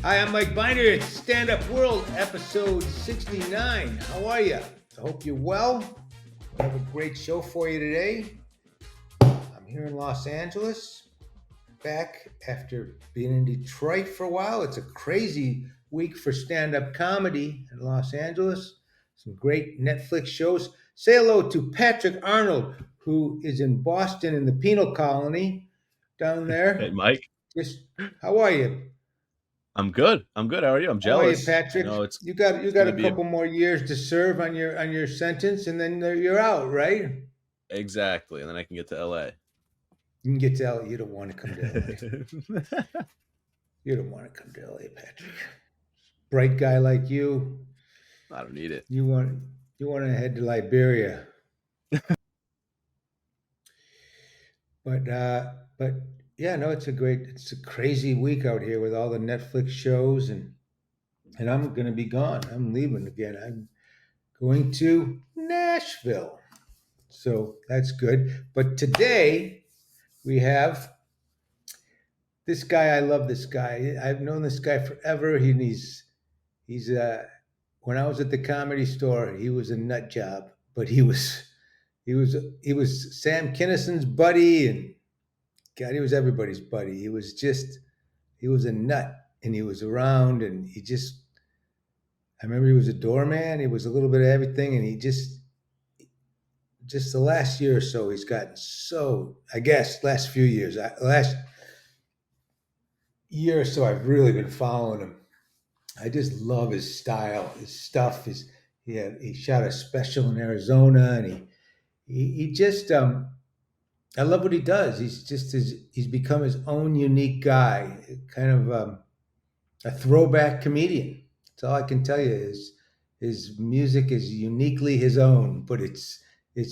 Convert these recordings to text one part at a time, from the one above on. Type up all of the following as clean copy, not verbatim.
Hi, I'm Mike Binder. It's Stand Up World, episode 69. How are you? I hope you're well. I have a great show for you today. I'm here in Los Angeles, back after being in Detroit for a while. It's a crazy week for stand-up comedy in Los Angeles. Some great Netflix shows. Say hello to Patrick Arnold, who is in Boston in the penal colony down Hey, there. Mike. Just how are you? I'm good. How are you? I'm How are you, jealous. I Patrick? know it's You got going to a be couple more years to serve on your sentence, and then you're out, right? exactly, and then I can get to LA. You can get to LA. You don't want to come to LA. You don't want to come to LA, Patrick. Bright guy like you. I don't need it. You want to head to Liberia, but yeah, no, it's a crazy week out here with all the Netflix shows, and I'm gonna be gone. I'm leaving again. I'm going to Nashville. So that's good. But today we have this guy. I love this guy. I've known this guy forever. He's when I was at the Comedy Store, he was a nut job, but he was Sam Kinnison's buddy, and God, he was everybody's buddy. He was a nut, and he was around, and I remember he was a doorman. He was a little bit of everything, and he just the last year or so, he's gotten so, I guess, last few years, last year or so, I've really been following him. I just love his style, his stuff. He shot a special in Arizona, and he just, I love what he does. He's become his own unique guy, kind of a throwback comedian. That's all I can tell you. His music is uniquely his own, but it's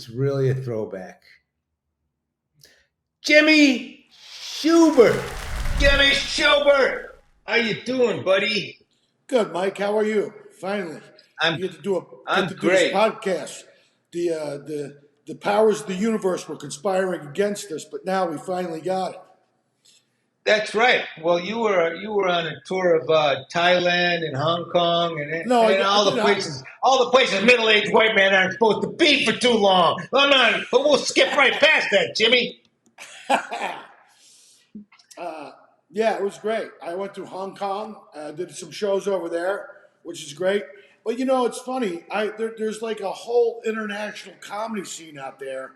really a throwback. Jimmy Shubert. Jimmy Shubert. How you doing, buddy? Good, Mike. How are you? Finally, I'm you get I'm to do this great. podcast. The powers of the universe were conspiring against us, but now we finally got it. That's right. Well, you were on a tour of Thailand and Hong Kong No, and I all did the not. places middle-aged white men aren't supposed to be for too long. Oh no, but we'll skip right past that, Jimmy. Yeah, it was great. I went to Hong Kong, did some shows over there, which is great. But it's funny. There's like a whole international comedy scene out there.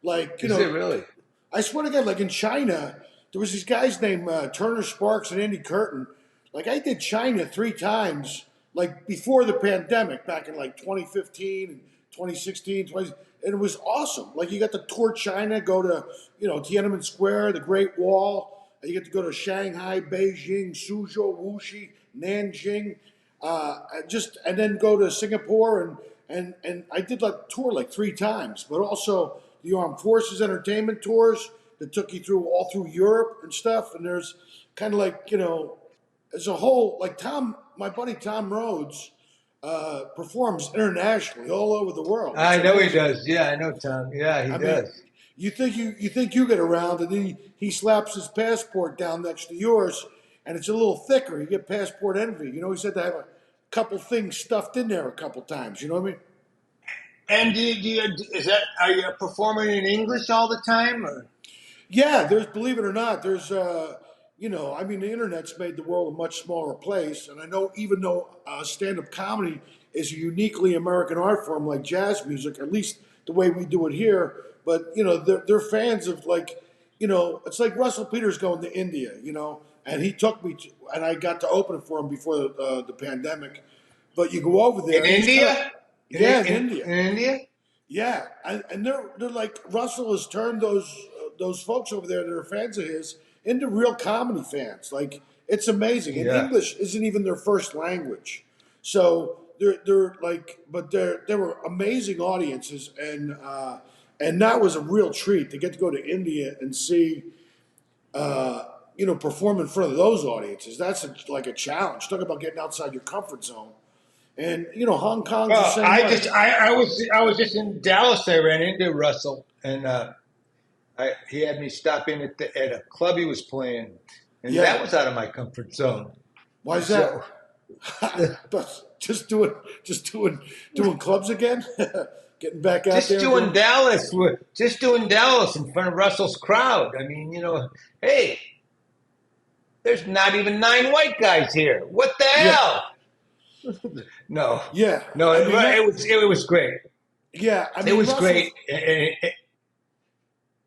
Like Is it really? I swear to God, like in China, there was these guys named Turner Sparks and Andy Curtin. Like I did China 3 times, like before the pandemic, back in like 2015 and 2016, 20, and it was awesome. Like you got to tour China, go to Tiananmen Square, the Great Wall. You get to go to Shanghai, Beijing, Suzhou, Wuxi, Nanjing, and then go to Singapore and I did like tour like 3 times, but also the Armed Forces entertainment tours that took you through all through Europe and stuff. And there's kind of like there's a whole like my buddy Tom Rhodes performs internationally all over the world. It's I know he amazing. does. Yeah, I know Tom. Yeah, he I mean, does. you get around, and then he slaps his passport down next to yours, and it's a little thicker. You get passport envy. He said to have a couple things stuffed in there a couple times. You know what I mean? And are you performing in English all the time? Or? Yeah, believe it or not, I mean, the internet's made the world a much smaller place, and I know even though stand-up comedy is a uniquely American art form like jazz music, at least the way we do it here, but they're fans of like, it's like Russell Peters going to India, and he took me to, and I got to open it for him before the pandemic. But you go over In there, and he's kind of, India? yeah, in India. In India? Yeah, and they're like Russell has turned those folks over there that are fans of his into real comedy fans. Like it's amazing. And Yeah. English isn't even their first language, so they're like, but they were amazing audiences, and that was a real treat to get to go to India and see. Perform in front of those audiences. That's like a challenge. Talk about getting outside your comfort zone. And Hong Kong's the Well, same way. I was just in Dallas. I ran into Russell, and he had me stop in at a club he was playing, and that Yeah, was out of my comfort zone. Why is So that? But doing clubs again, getting back out there. just doing Dallas in front of Russell's crowd. I mean, hey, there's not even 9 white guys here. What the Yeah, hell? No, yeah. no, I mean that. it was great. Yeah, I It mean was Russell's. great.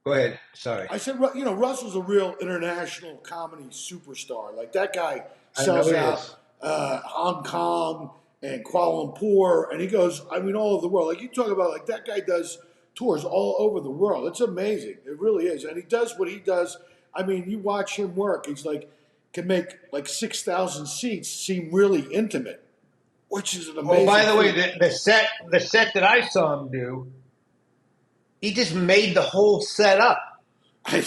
Go ahead. Sorry. I said, Russell's a real international comedy superstar. Like that guy I know sells he out is. Hong Kong and Kuala Lumpur, and he goes, I mean, all over the world. Like you talk about, like that guy does tours all over the world. It's amazing. It really is, and he does what he does. I mean, you watch him work. He's like can make like 6,000 seats seem really intimate, which is an Oh, by amazing the way, feat. the set that I saw him do, he just made the whole set up. I,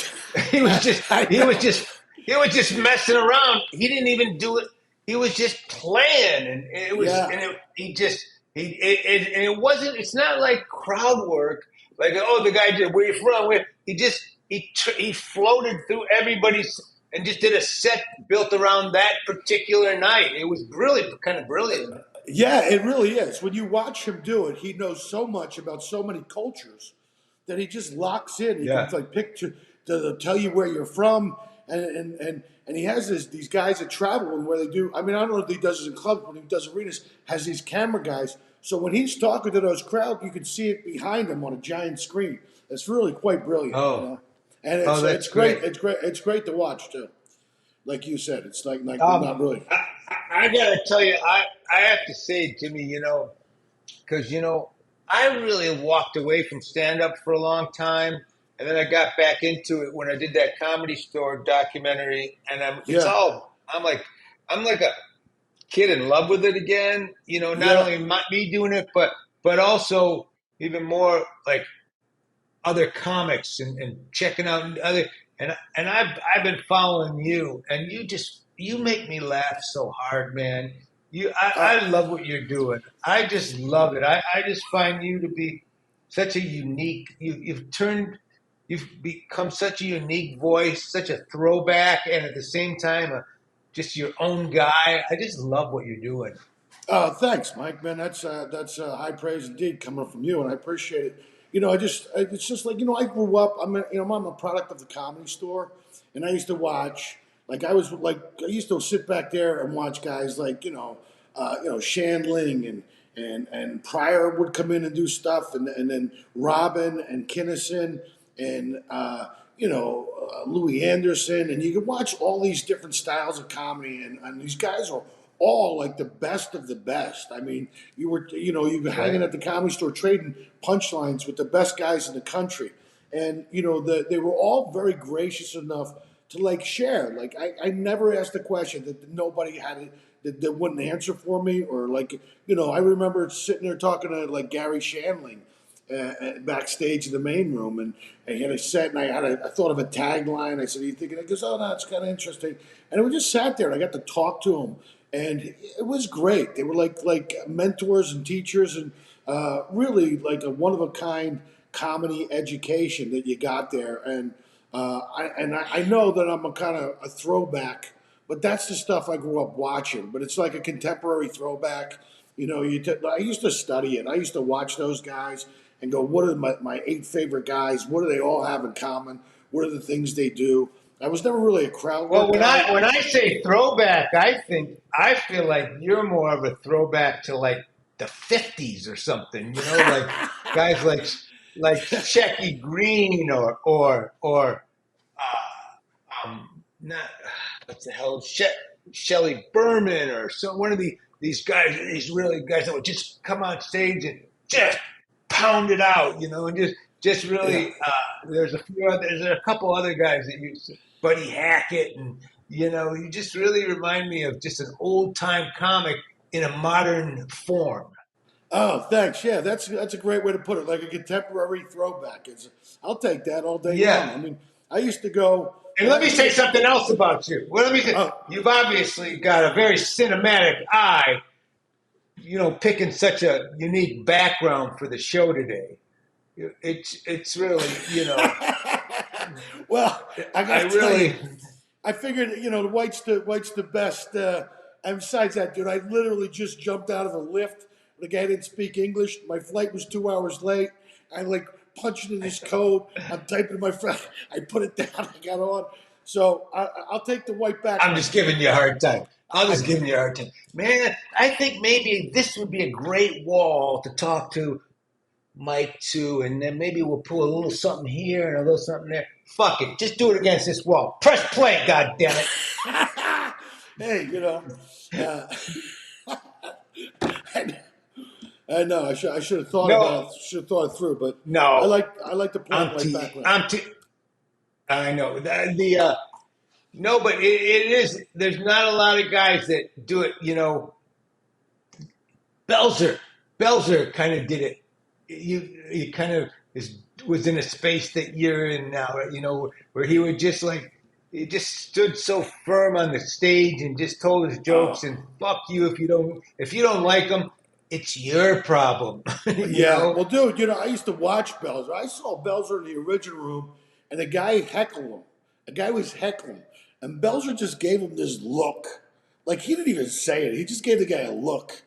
He was just I he was know. just he was just messing around. He didn't even do it. He was just playing, and it was Yeah. and it, he just and it wasn't. It's not like crowd work. Like, oh, the guy did where you from? Where he floated through everybody's and just did a set built around that particular night. It was really kind of brilliant. Yeah, it really is. When you watch him do it, he knows so much about so many cultures that he just locks in. He can Yeah. like pick to tell you where you're from, and he has these guys that travel and where they do. I mean, I don't know if he does this in clubs, but he does arenas. Has these camera guys, so when he's talking to those crowds, you can see it behind him on a giant screen. It's really quite brilliant. Oh, And oh, it's that's great. great. It's great to watch too. Like you said, it's like Um, not really. I gotta tell you, I have to say, Jimmy, because I really walked away from stand up for a long time, and then I got back into it when I did that Comedy Store documentary, and Yeah, I'm like a kid in love with it again. Not yeah. only me doing it, but also even more like other comics and checking out other and I've been following you, and you make me laugh so hard, man. Uh, I love what you're doing. I just love it. I just find you to be such a unique. You've become such a unique voice, such a throwback, and at the same time, just your own guy. I just love what you're doing. Thanks, Mike. Man, that's high praise indeed coming from you, and I appreciate it. It's just like I grew up. I'm a product of the Comedy Store, and I used to watch. I used to sit back there and watch guys like Shandling and Pryor would come in and do stuff, and then Robin and Kinnison and Louis Anderson, and you could watch all these different styles of comedy, and these guys are all like the best of the best. I mean, you were hanging Right. at the Comedy Store trading punchlines with the best guys in the country, and they were all very gracious enough to like share. Like I never asked a question that nobody had it that wouldn't answer for me, or like I remember sitting there talking to like Gary Shandling backstage in the main room, and he had a set, and I thought of a tagline. I said, "Are you thinking?" He goes, "Oh no, it's kind of interesting." And we just sat there, and I got to talk to him, and it was great. They were like mentors and teachers, and really like a one of a kind comedy education that you got there. And I know that I'm a kind of a throwback, but that's the stuff I grew up watching. But it's like a contemporary throwback. I used to study it. I used to watch those guys and go, what are my 8 favorite guys? What do they all have in common? What are the things they do? I was never really a crowd Well, work guy. when I say throwback, I feel like you're more of a throwback to like the '50s or something. Like guys like Shecky Green or not what the hell Shelley Berman or one of these guys, these really guys that would just come on stage and just pound it out, and just Yeah. really. There's a couple other guys that Buddy Hackett, and you just really remind me of just an old time comic in a modern form. Oh, thanks. Yeah, that's a great way to put it. Like a contemporary throwback. I'll take that all day long. Yeah. I mean, I used to go And when let I me used to say get. something else about you. Well, let me say, Oh, you've obviously got a very cinematic eye, picking such a unique background for the show today. It's really, well, I I got to tell you, really, I figured the white's the best And besides that, dude, I literally just jumped out of a lift. The guy didn't speak English. My flight was 2 hours late. I like punched in his code. I'm typing my friend. I put it down. I got on. So I'll take the white back. I'm just giving you a hard time. I'm just I- giving you a hard time. Man, I think maybe this would be a great wall to talk to Mike to, and then maybe we'll pull a little something here and a little something there. Fuck it. Just do it against this wall. Press play, goddammit. Hey, uh, I know I should have thought No, about it. Should have thought it through, but I no. like to play I'm right too. back. I'm too. I know. No, but it is. There's not a lot of guys that do it. Belzer kind of did it. You kind of was in a space that you're in now. Where he would just he just stood so firm on the stage and just told his jokes and fuck you if you don't like them, it's your problem. Yeah, well, dude, I used to watch Belzer. I saw Belzer in the original room, and a guy heckled him. A guy was heckling, and Belzer just gave him this look. Like, he didn't even say it. He just gave the guy a look.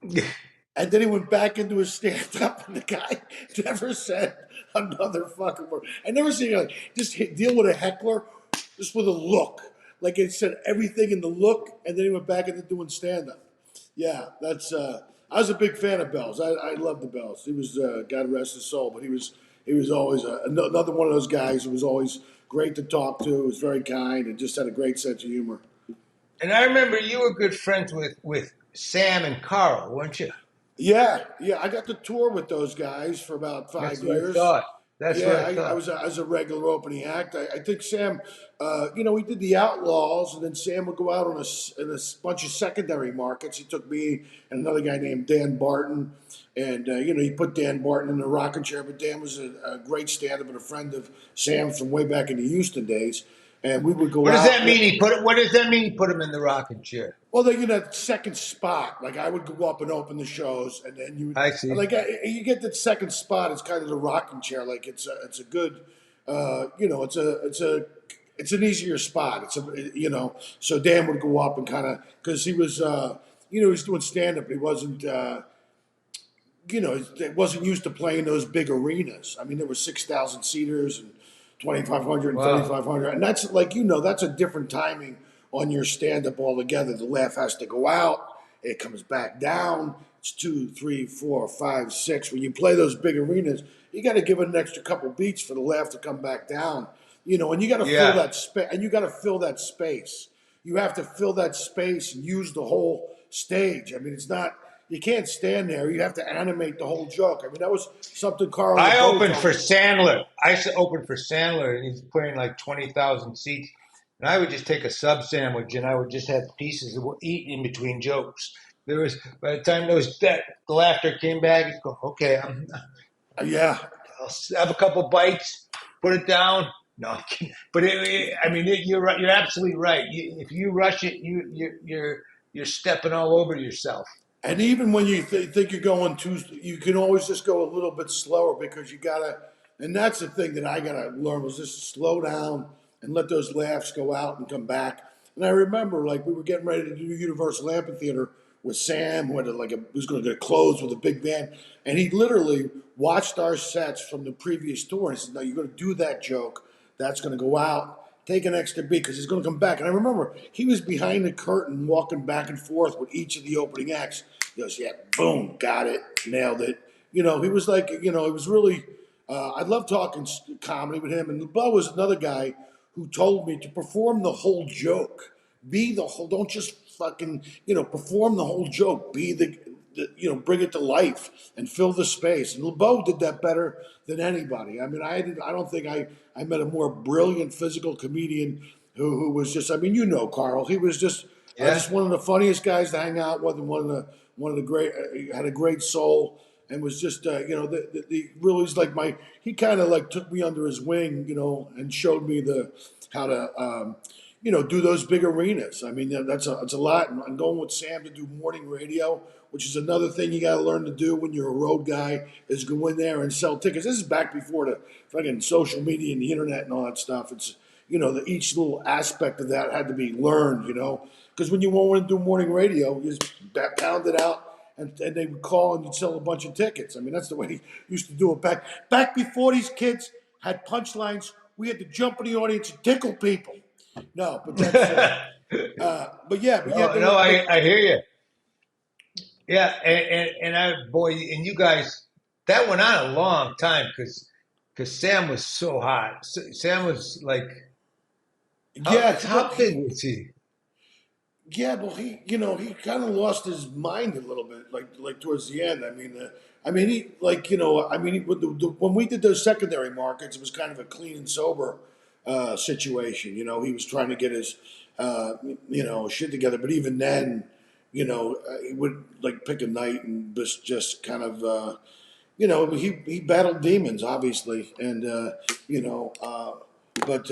And then he went back into his stand-up, and the guy never said another fucking word. I never seen just deal with a heckler just with a look. Like, it said everything in the look, and then he went back into doing stand-up. Yeah, that's. I was a big fan of Bells. I loved the Bells. He was God rest his soul, but he was always another one of those guys who was always great to talk to. Was very kind and just had a great sense of humor. And I remember you were good friends with Sam and Carl, weren't you? Yeah, I got to tour with those guys for about 5 years. That's what Yeah, I thought. I was a regular opening act. I think Sam, we did the Outlaws, and then Sam would go out in a bunch of secondary markets. He took me and another guy named Dan Barton, and he put Dan Barton in the rocking chair. But Dan was a great stand-up and a friend of Sam's from way back in the Houston days. And we would go What does out. that mean? What does that mean? He put him in the rocking chair. Well, they get that second spot. Like, I would go up and open the shows, and then you. I see. Like, you get that second spot. It's kind of the rocking chair. Like, it's a good, it's an easier spot. So Dan would go up and kind of, because he was, he was doing stand up. He wasn't, it wasn't used to playing those big arenas. I mean, there were 6,000 seaters and 2,500 and Wow. 3,500, and that's that's a different timing on your stand up altogether. The laugh has to go out, it comes back down. It's 2, 3, 4, 5, 6. When you play those big arenas, you got to give it an extra couple beats for the laugh to come back down. And you got to fill that space. And you got to fill that space. You have to fill that space and use the whole stage. I mean, it's not. You can't stand there. You have to animate the whole joke. I mean, that was something Carl. I opened for Sandler. Opened for Sandler, and he's playing like 20,000 seats. And I would just take a sub sandwich, and I would just have pieces of eat in between jokes. By the time the laughter came back, you go, okay, I'll have a couple bites, put it down. No, but you're right. You're absolutely right. If you rush it, you're stepping all over yourself. And even when you think you're going you can always just go a little bit slower because you gotta. And that's the thing that I gotta learn was just slow down and let those laughs go out and come back. And I remember, like, we were getting ready to do Universal Amphitheater with Sam, who was going to get closed with a big band, and he literally watched our sets from the previous tour and he said, "No, you're going to do that joke. That's going to go out. Take an extra beat because he's going to come back." And I remember he was behind the curtain walking back and forth with each of the opening acts. He goes, "Yeah, boom, got it, nailed it." He was like, it was really. I love talking comedy with him, and Bo was another guy who told me to perform the whole joke. Be the whole. Don't just fucking perform the whole joke. Be the bring it to life and fill the space. And LeBeau did that better than anybody. I mean, I don't think I met a more brilliant physical comedian who was just. I mean, Carl. He was just just one of the funniest guys to hang out with, and one of the great. Had a great soul. And was just, the really was like he kind of like took me under his wing, and showed me how to, do those big arenas. I mean, that's a lot. And going with Sam to do morning radio, which is another thing you got to learn to do when you're a road guy, is go in there and sell tickets. This is back before the fucking social media and the internet and all that stuff. It's, each little aspect of that had to be learned, because when you want to do morning radio, you just pound it out. And they would call and you'd sell a bunch of tickets. I mean, that's the way he used to do it back before these kids had punchlines. We had to jump in the audience and tickle people. No, but that's but yeah, but yeah, No, no, I hear you. Yeah, and and you guys, that went on a long time because Sam was so hot. Sam was like, yeah, how big was he? yeah, well, he kind of lost his mind a little bit, like towards the end. He when we did those secondary markets, it was kind of a clean and sober situation. He was trying to get his shit together, but even then, he would like pick a night and just kind of he battled demons, obviously, and but.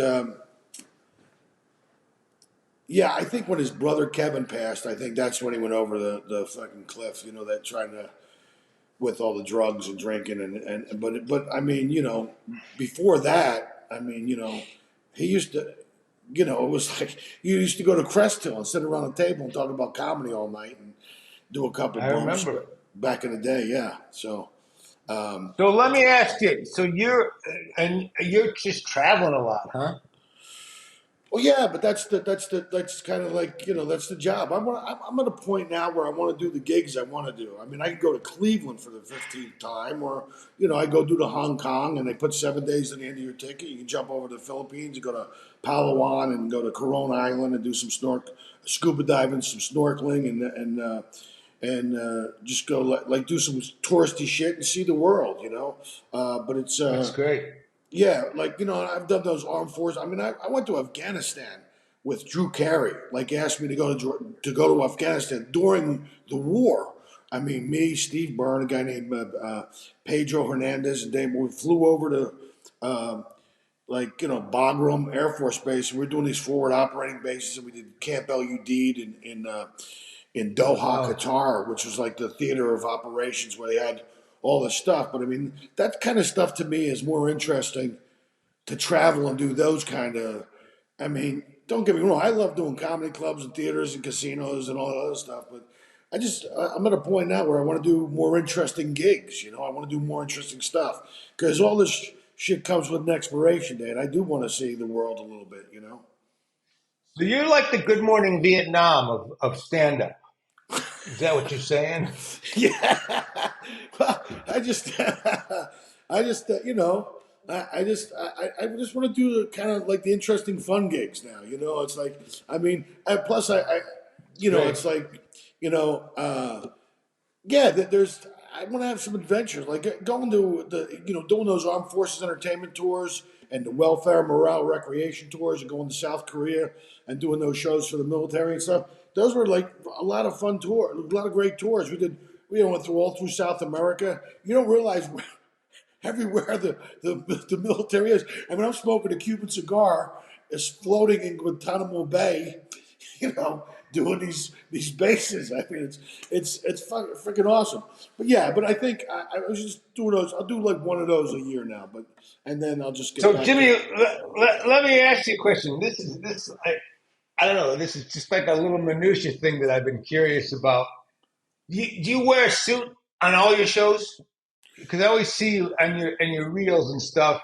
Yeah, I think when his brother Kevin passed, I think that's when he went over the fucking cliff. That trying to with all the drugs and drinking but I mean, before that, I mean, he used to, it was like you used to go to Crest Hill and sit around a table and talk about comedy all night and do a couple I bumps. remember. Back in the day, yeah. So, So let me ask you. So you're just traveling a lot, huh? well, yeah, but that's kind of like that's the job. I'm at a point now where I want to do the gigs I want to do. I mean, I could go to Cleveland for the 15th time, or I go do to Hong Kong, and they put 7 days at the end of your ticket. You can jump over to the Philippines, you go to Palawan, and go to Corona Island and do some scuba diving, some snorkeling, and just go like do some touristy shit and see the world. But it's That's great. yeah, like I've done those armed forces. I mean, I went to Afghanistan with Drew Carey. Like, asked me to go to Afghanistan during the war. I mean, me, Steve Byrne, a guy named Pedro Hernandez, and Dave. We flew over to Bagram Air Force Base, and we are doing these forward operating bases, and we did Camp LUD in Doha, Qatar, which was like the theater of operations where they had all this stuff. But I mean, that kind of stuff to me is more interesting to travel and do those kind of. I mean, don't get me wrong, I love doing comedy clubs and theaters and casinos and all that other stuff, but I'm at a point now where I want to do more interesting gigs. I want to do more interesting stuff because all this shit comes with an expiration date. I do want to see the world a little bit. So you're like the Good Morning Vietnam of stand up. Is that what you're saying? Yeah. Well, I just, I just want to do the kind of like the interesting fun gigs now. It's like, I mean, and plus it's like, yeah, there's. I want to have some adventures, like going to doing those armed forces entertainment tours and the welfare, morale, recreation tours, and going to South Korea and doing those shows for the military and stuff. Those were like a lot of fun tours, a lot of great tours. We went through all through South America. You don't realize everywhere the military is. I mean, I'm smoking a Cuban cigar, is floating in Guantanamo Bay, doing these bases. I mean, it's freaking awesome. But yeah, but I think I was just doing those. I'll do like one of those a year now, and then I'll just get. So back Jimmy, to let me ask you a question. I don't know. This is just like a little minutia thing that I've been curious about. Do you wear a suit on all your shows? Because I always see you on your reels and stuff.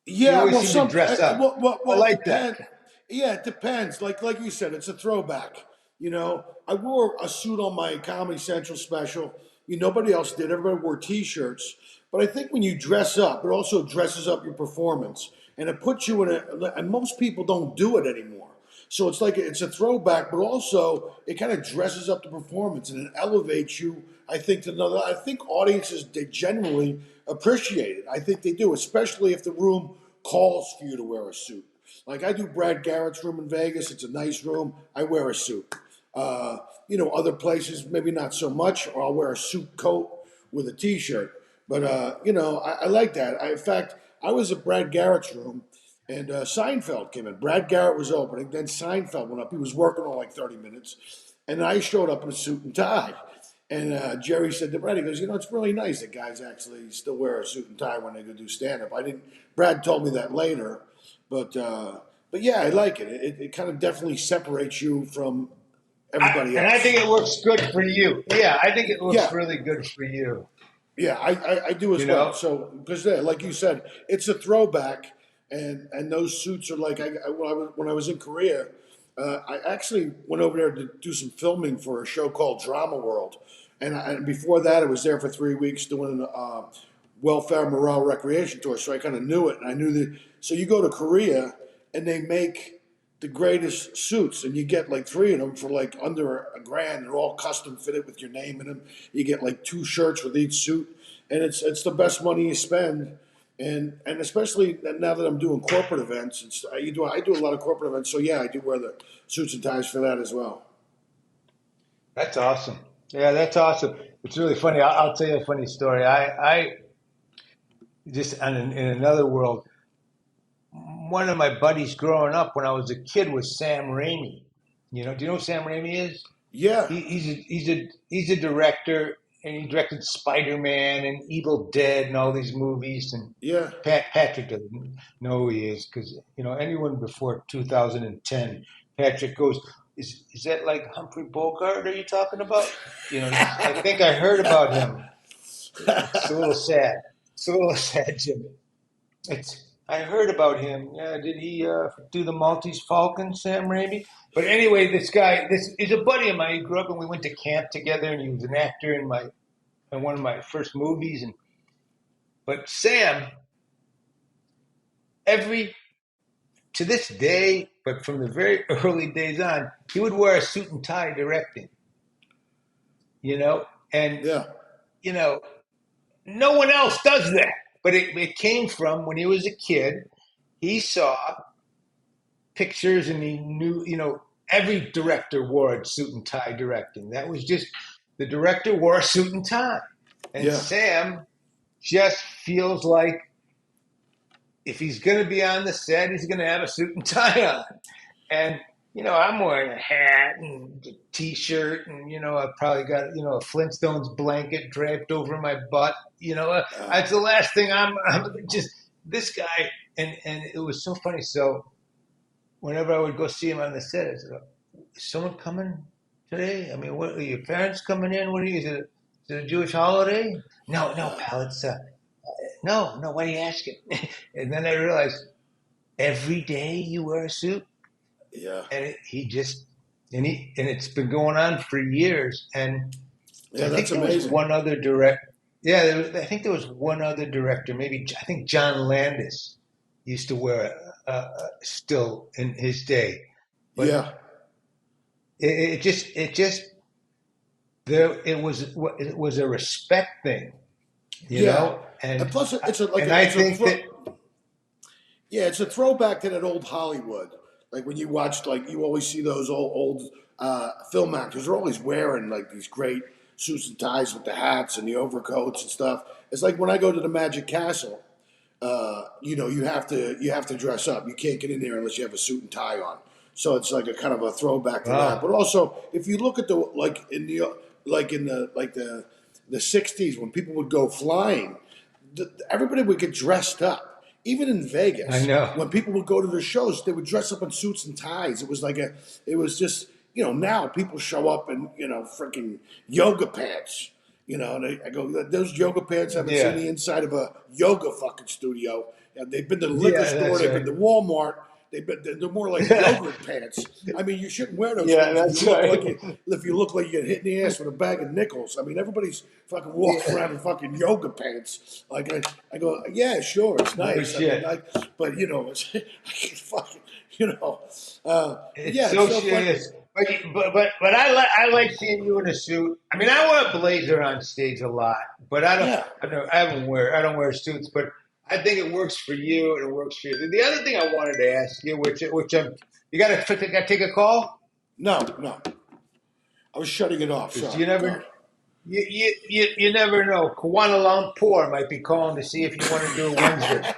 You Yeah, always well, seem to dress up. I it like that. depends. Yeah, it depends. Like you said, it's a throwback. I wore a suit on my Comedy Central special. Nobody else did. Everybody wore T-shirts. But I think when you dress up, it also dresses up your performance, and it puts you in a. And most people don't do it anymore. So it's like it's a throwback, but also it kind of dresses up the performance and it elevates you. I think to another. I think audiences they genuinely appreciate it. I think they do, especially if the room calls for you to wear a suit. Like I do Brad Garrett's room in Vegas. It's a nice room. I wear a suit. Other places maybe not so much, or I'll wear a suit coat with a T-shirt. But I like that. In fact, I was at Brad Garrett's room, and Seinfeld came in. Brad Garrett was opening, then Seinfeld went up. He was working on like 30 minutes, and I showed up in a suit and tie. And Jerry said to Brad, he goes, it's really nice that guys actually still wear a suit and tie when they go do stand-up. I didn't. Brad told me that later, But yeah, I like it. It kind of definitely separates you from everybody And I else. think it looks good for you. Yeah, I think it looks Yeah, really good for you. yeah, I do You as well. know? So because like you said, it's a throwback, and those suits are like when I was in Korea, I actually went over there to do some filming for a show called Drama World, and before that, I was there for 3 weeks doing welfare, morale, recreation tour. So I kind of knew it, and I knew that. So you go to Korea, and they make the greatest suits, and you get like three of them for like under a grand. They're all custom fitted with your name in them. You get like two shirts with each suit, and it's the best money you spend. And especially now that I'm doing corporate events, I do a lot of corporate events. So yeah, I do wear the suits and ties for that as well. That's awesome. Yeah, that's awesome. It's really funny. I'll tell you a funny story. I just in another world, one of my buddies growing up when I was a kid was Sam Raimi. Do you know who Sam Raimi is? Yeah, He's a director, and he directed Spider Man and Evil Dead and all these movies. And yeah, Patrick doesn't know who he is because anyone before 2010, Patrick goes, "Is that like Humphrey Bogart? Are you talking about?" I think I heard about him. It's a little sad. It's a little sad, Jimmy. I heard about him. Yeah, did he do the Maltese Falcon, Sam Raimi? But anyway, this is a buddy of mine. He grew up and we went to camp together, and he was an actor in one of my first movies. But Sam, every to this day, but from the very early days on, he would wear a suit and tie directing. And yeah, you know, no one else does that. But it came from when he was a kid. He saw pictures and he knew, every director wore a suit and tie directing. That was just the director wore a suit and tie. And yeah, Sam just feels like if he's going to be on the set, he's going to have a suit and tie on. And, I'm wearing a hat and a t-shirt and, I've probably got, a Flintstones blanket draped over my butt. That's the last thing I'm just this guy. And it was so funny. So whenever I would go see him on the set, I said, "Is someone coming today? I mean, what are your parents coming in? What are you? Is it a Jewish holiday?" No, no, pal. It's no, no. What are you asking? And then I realized every day you wear a suit, yeah, and and it's been going on for years. And yeah. I That's think there was amazing. one other direct. Yeah, I think there was one other director. Maybe I think John Landis used to wear still in his day, but Yeah, it just there it was a respect thing, yeah. And and plus, it's a like and a I it's a think that yeah, it's a throwback to that old Hollywood. Like when you watched, like you always see those old film actors. They're always wearing like these great suits and ties with the hats and the overcoats and stuff. It's like when I go to the Magic Castle. You have to dress up. You can't get in there unless you have a suit and tie on. So it's like a kind of a throwback to that. But ah, also, if you look at the like in the '60s when people would go flying, everybody would get dressed up. Even in I Vegas, know, when people would go to the shows, they would dress up in suits and ties. It was just, now people show up in, freaking yoga pants. And I go, those yoga pants haven't seen yeah, the inside of a yoga fucking studio. They've been to the liquor yeah, store, that's they've been right, to Walmart. They're more like yogurt pants. I mean, you shouldn't wear those yeah, things that's right, if you look like you get hit in the ass with a bag of nickels. I mean, everybody's fucking walking yeah, around in fucking yoga pants. Like I go, yeah, sure, it's no nice. I mean, shit. but it's I can't fucking, but It's yeah, it's so so fun. serious. But I like seeing you in a suit. I mean, I wear a blazer on stage a lot, but Yeah, I don't wear suits. But I think it works for you and it works for you. The other thing I wanted to ask you, which you got to take a call no, no, I was shutting it off. because Sorry, go on. you never know. Kuala Lumpur might be calling to see if you want to do a Wednesday.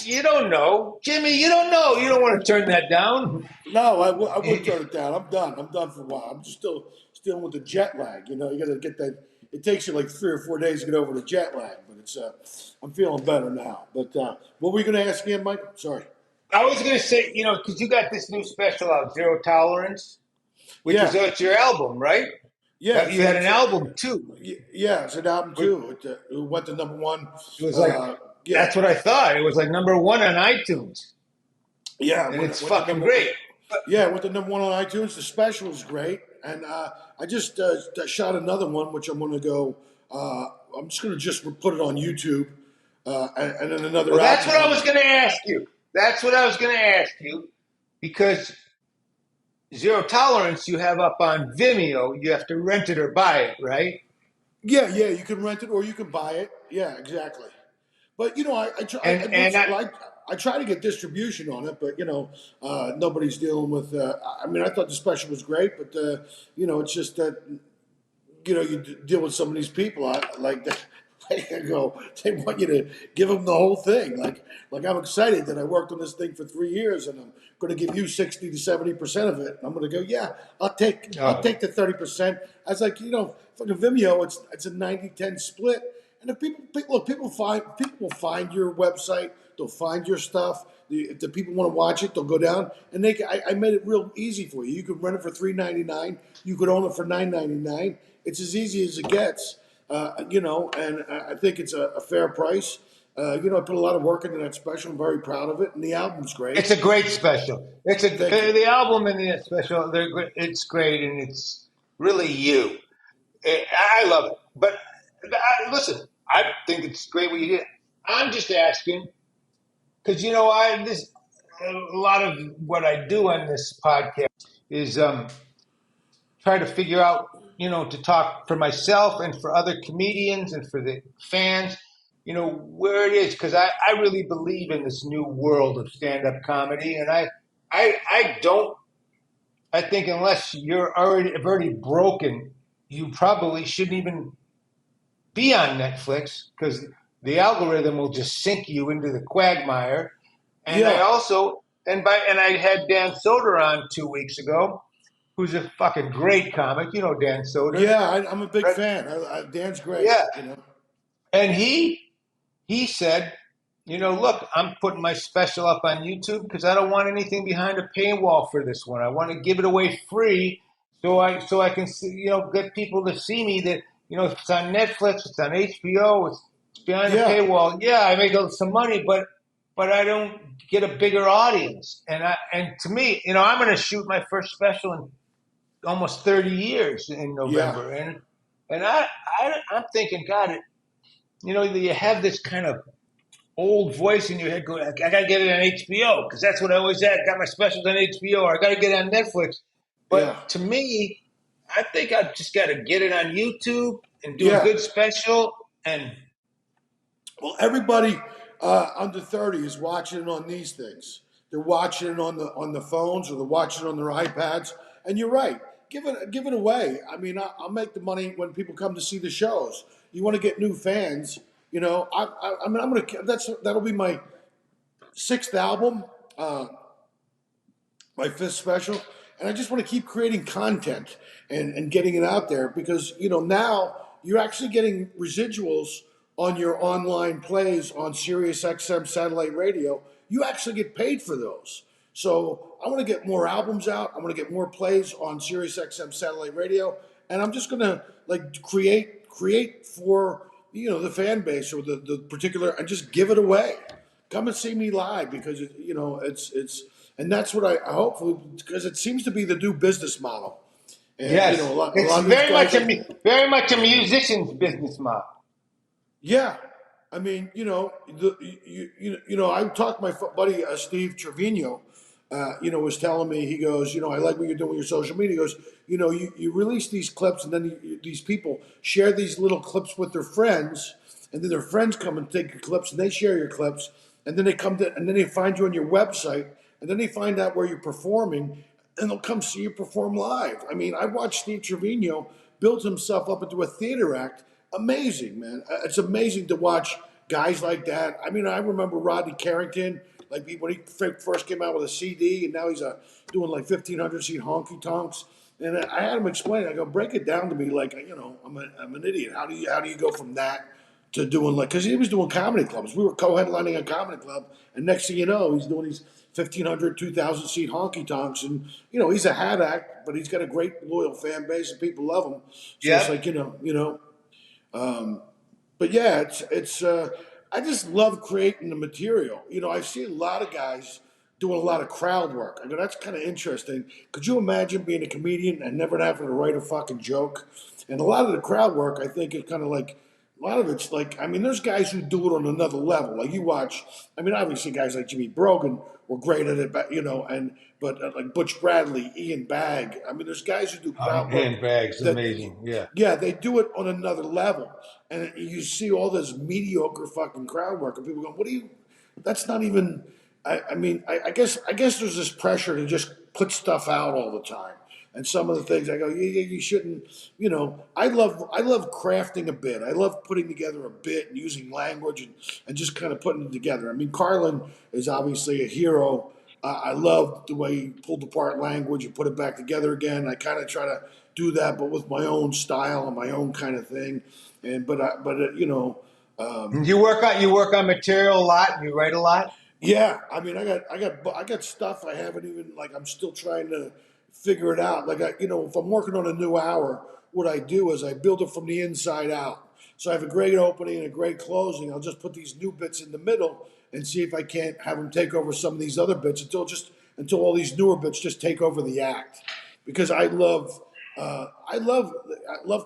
You don't know, Jimmy. You don't know. You don't want to turn that down. No, I would turn it down. I'm done. I'm done for a while. I'm just still with the jet lag. You got to get that. it takes you like 3 or 4 days to get over the jet lag. But it's I'm feeling better now. But what were you going to ask again, Mike? Sorry. I was gonna say, because you got this new special out, Zero Tolerance, which is Yeah, it's your album, right? yeah. You had an album too. Yeah, it's an album Which- too. It went to number one. It was like Yeah, that's what I thought. It was like #1 on iTunes, yeah. and it's Went to fucking number. great. Yeah, it went to number one on iTunes. The special is great, and I just shot another one, which I'm going to go. I'm just going to just put it on YouTube, and then another. Well, that's what album. I was gonna ask you. That's what I was gonna ask you, because Zero Tolerance you have up on Vimeo. You have to rent it or buy it, right? Yeah, yeah. You can rent it or you can buy it. Yeah, exactly. But And I try to get distribution on it, but nobody's dealing with. I mean, I thought the special was great, but it's just that you deal with some of these people like that. They go, they want you to give them the whole thing. Like I'm excited that I worked on this thing for 3 years, and I'm going to give you 60 to 70% of it. And I'm going to go, yeah, I'll take the 30%. I was like, fucking Vimeo, it's a 90-10 split. And if people will find your website, they'll find your stuff. If the people want to watch it, they'll go down and I made it real easy for you. You could rent it for $3.99. You could own it for $9.99. It's as easy as it gets, and I think it's a fair price. I put a lot of work into that special. I'm very proud of it, and the album's great. it's a great special. Thank you. The album and the special. It's great, and it's really you. I love it. But listen, I think it's great what you did. I'm just asking because a lot of what I do on this podcast is try to figure out, to talk for myself and for other comedians and for the fans, where it is, because I really believe in this new world of stand-up comedy, and I don't. I think unless you're already broken, you probably shouldn't even be on Netflix because the algorithm will just sink you into the quagmire. And Yeah. I also and I had Dan Soder on 2 weeks ago, who's a fucking great comic. You know Dan Soder. Yeah, I'm a big Right? fan. Dan's great. Yeah. You know. And he said, look, I'm putting my special up on YouTube because I don't want anything behind a paywall for this one. I want to give it away free so I can see, get people to see me that, it's on Netflix, it's on HBO, it's behind a paywall. Yeah, I make some money, but I don't get a bigger audience. And to me, I'm going to shoot my first special in almost 30 years in November. Yeah. And I'm thinking, God, you have this kind of old voice in your head going, I got to get it on HBO because that's what I always had. Got my specials on HBO or I got to get it on Netflix. But to me, I think I've just got to get it on YouTube and do a good special. And well, everybody under 30 is watching it on these things. They're watching it on the phones or they're watching it on their iPads. And you're right. Give it away. I mean, I'll make the money when people come to see the shows. You want to get new fans, I mean, that'll be my 6th album, my 5th special, and I just want to keep creating content and getting it out there because now you're actually getting residuals on your online plays on Sirius XM satellite radio. You actually get paid for those. So I want to get more albums out. I want to get more plays on Sirius XM satellite radio, and I'm just gonna create for the fan base or the particular and just give it away. Come and see me live because it's and that's what I hope for because it seems to be the new business model. And, yes, a lot it's of these guys very much a musician's business model. Yeah, I mean, I talked to my buddy Steve Trevino. Was telling me, he goes, I like what you're doing with your social media. He goes, you release these clips, and then these people share these little clips with their friends, and then their friends come and take your clips, and they share your clips, and then and then they find you on your website, and then they find out where you're performing, and they'll come see you perform live. I mean, I watched Steve Trevino build himself up into a theater act. Amazing, man. It's amazing to watch guys like that. I mean, I remember Rodney Carrington, like when he first came out with a CD, and now he's doing like 1,500 seat honky tonks. And I had him explain. I go, break it down to me like, I'm an idiot. How do you go from that to doing because he was doing comedy clubs. We were co-headlining a comedy club, and next thing you know, he's doing these 1,500, 2,000 seat honky tonks, and he's a hat act, but he's got a great loyal fan base and people love him. So it's Yep. like but yeah, it's. I just love creating the material. I see a lot of guys doing a lot of crowd work. I go, that's kind of interesting. Could you imagine being a comedian and never having to write a fucking joke? And a lot of the crowd work, I think, is kind of like a lot of it's like. I mean, there's guys who do it on another level. Like you watch. I mean, obviously, guys like Jimmy Brogan were great at it, but like Butch Bradley, Ian Bagg. I mean, there's guys who do crowd work Handbags, that amazing. Yeah. yeah, they do it on another level, and you see all this mediocre fucking crowd work, and people go, "What do you? That's not even." I guess there's this pressure to just put stuff out all the time, and some of the things I go, yeah, you shouldn't. I love crafting a bit. I love putting together a bit and using language and just kind of putting it together. I mean, Carlin is obviously a hero. I love the way he pulled apart language and put it back together again. I kind of try to do that, but with my own style and my own kind of thing. And You work on material a lot. And you write a lot. yeah, I mean, I got stuff I haven't even like. I'm still trying to figure it out. Like if I'm working on a new hour, what I do is I build it from the inside out. So I have a great opening and a great closing. I'll just put these new bits in the middle and see if I can't have them take over some of these other bits until all these newer bits just take over the act. Because I love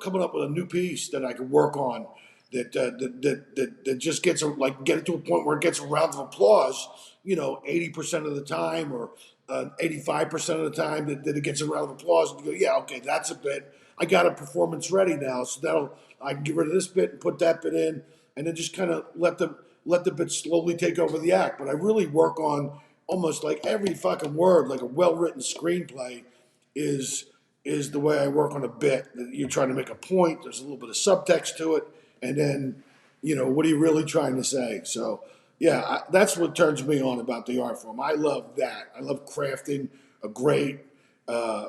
coming up with a new piece that I can work on that just gets get it to a point where it gets a round of applause, 80% of the time or 85% of the time that it gets a round of applause, and you go, yeah, okay, that's a bit. I got a performance ready now, so I can get rid of this bit and put that bit in, and then just kind of let the bit slowly take over the act. But I really work on almost like every fucking word, like a well written screenplay is the way I work on a bit. You're trying to make a point. There's a little bit of subtext to it, and then what are you really trying to say? So yeah, that's what turns me on about the art form. I love that. I love crafting a great uh,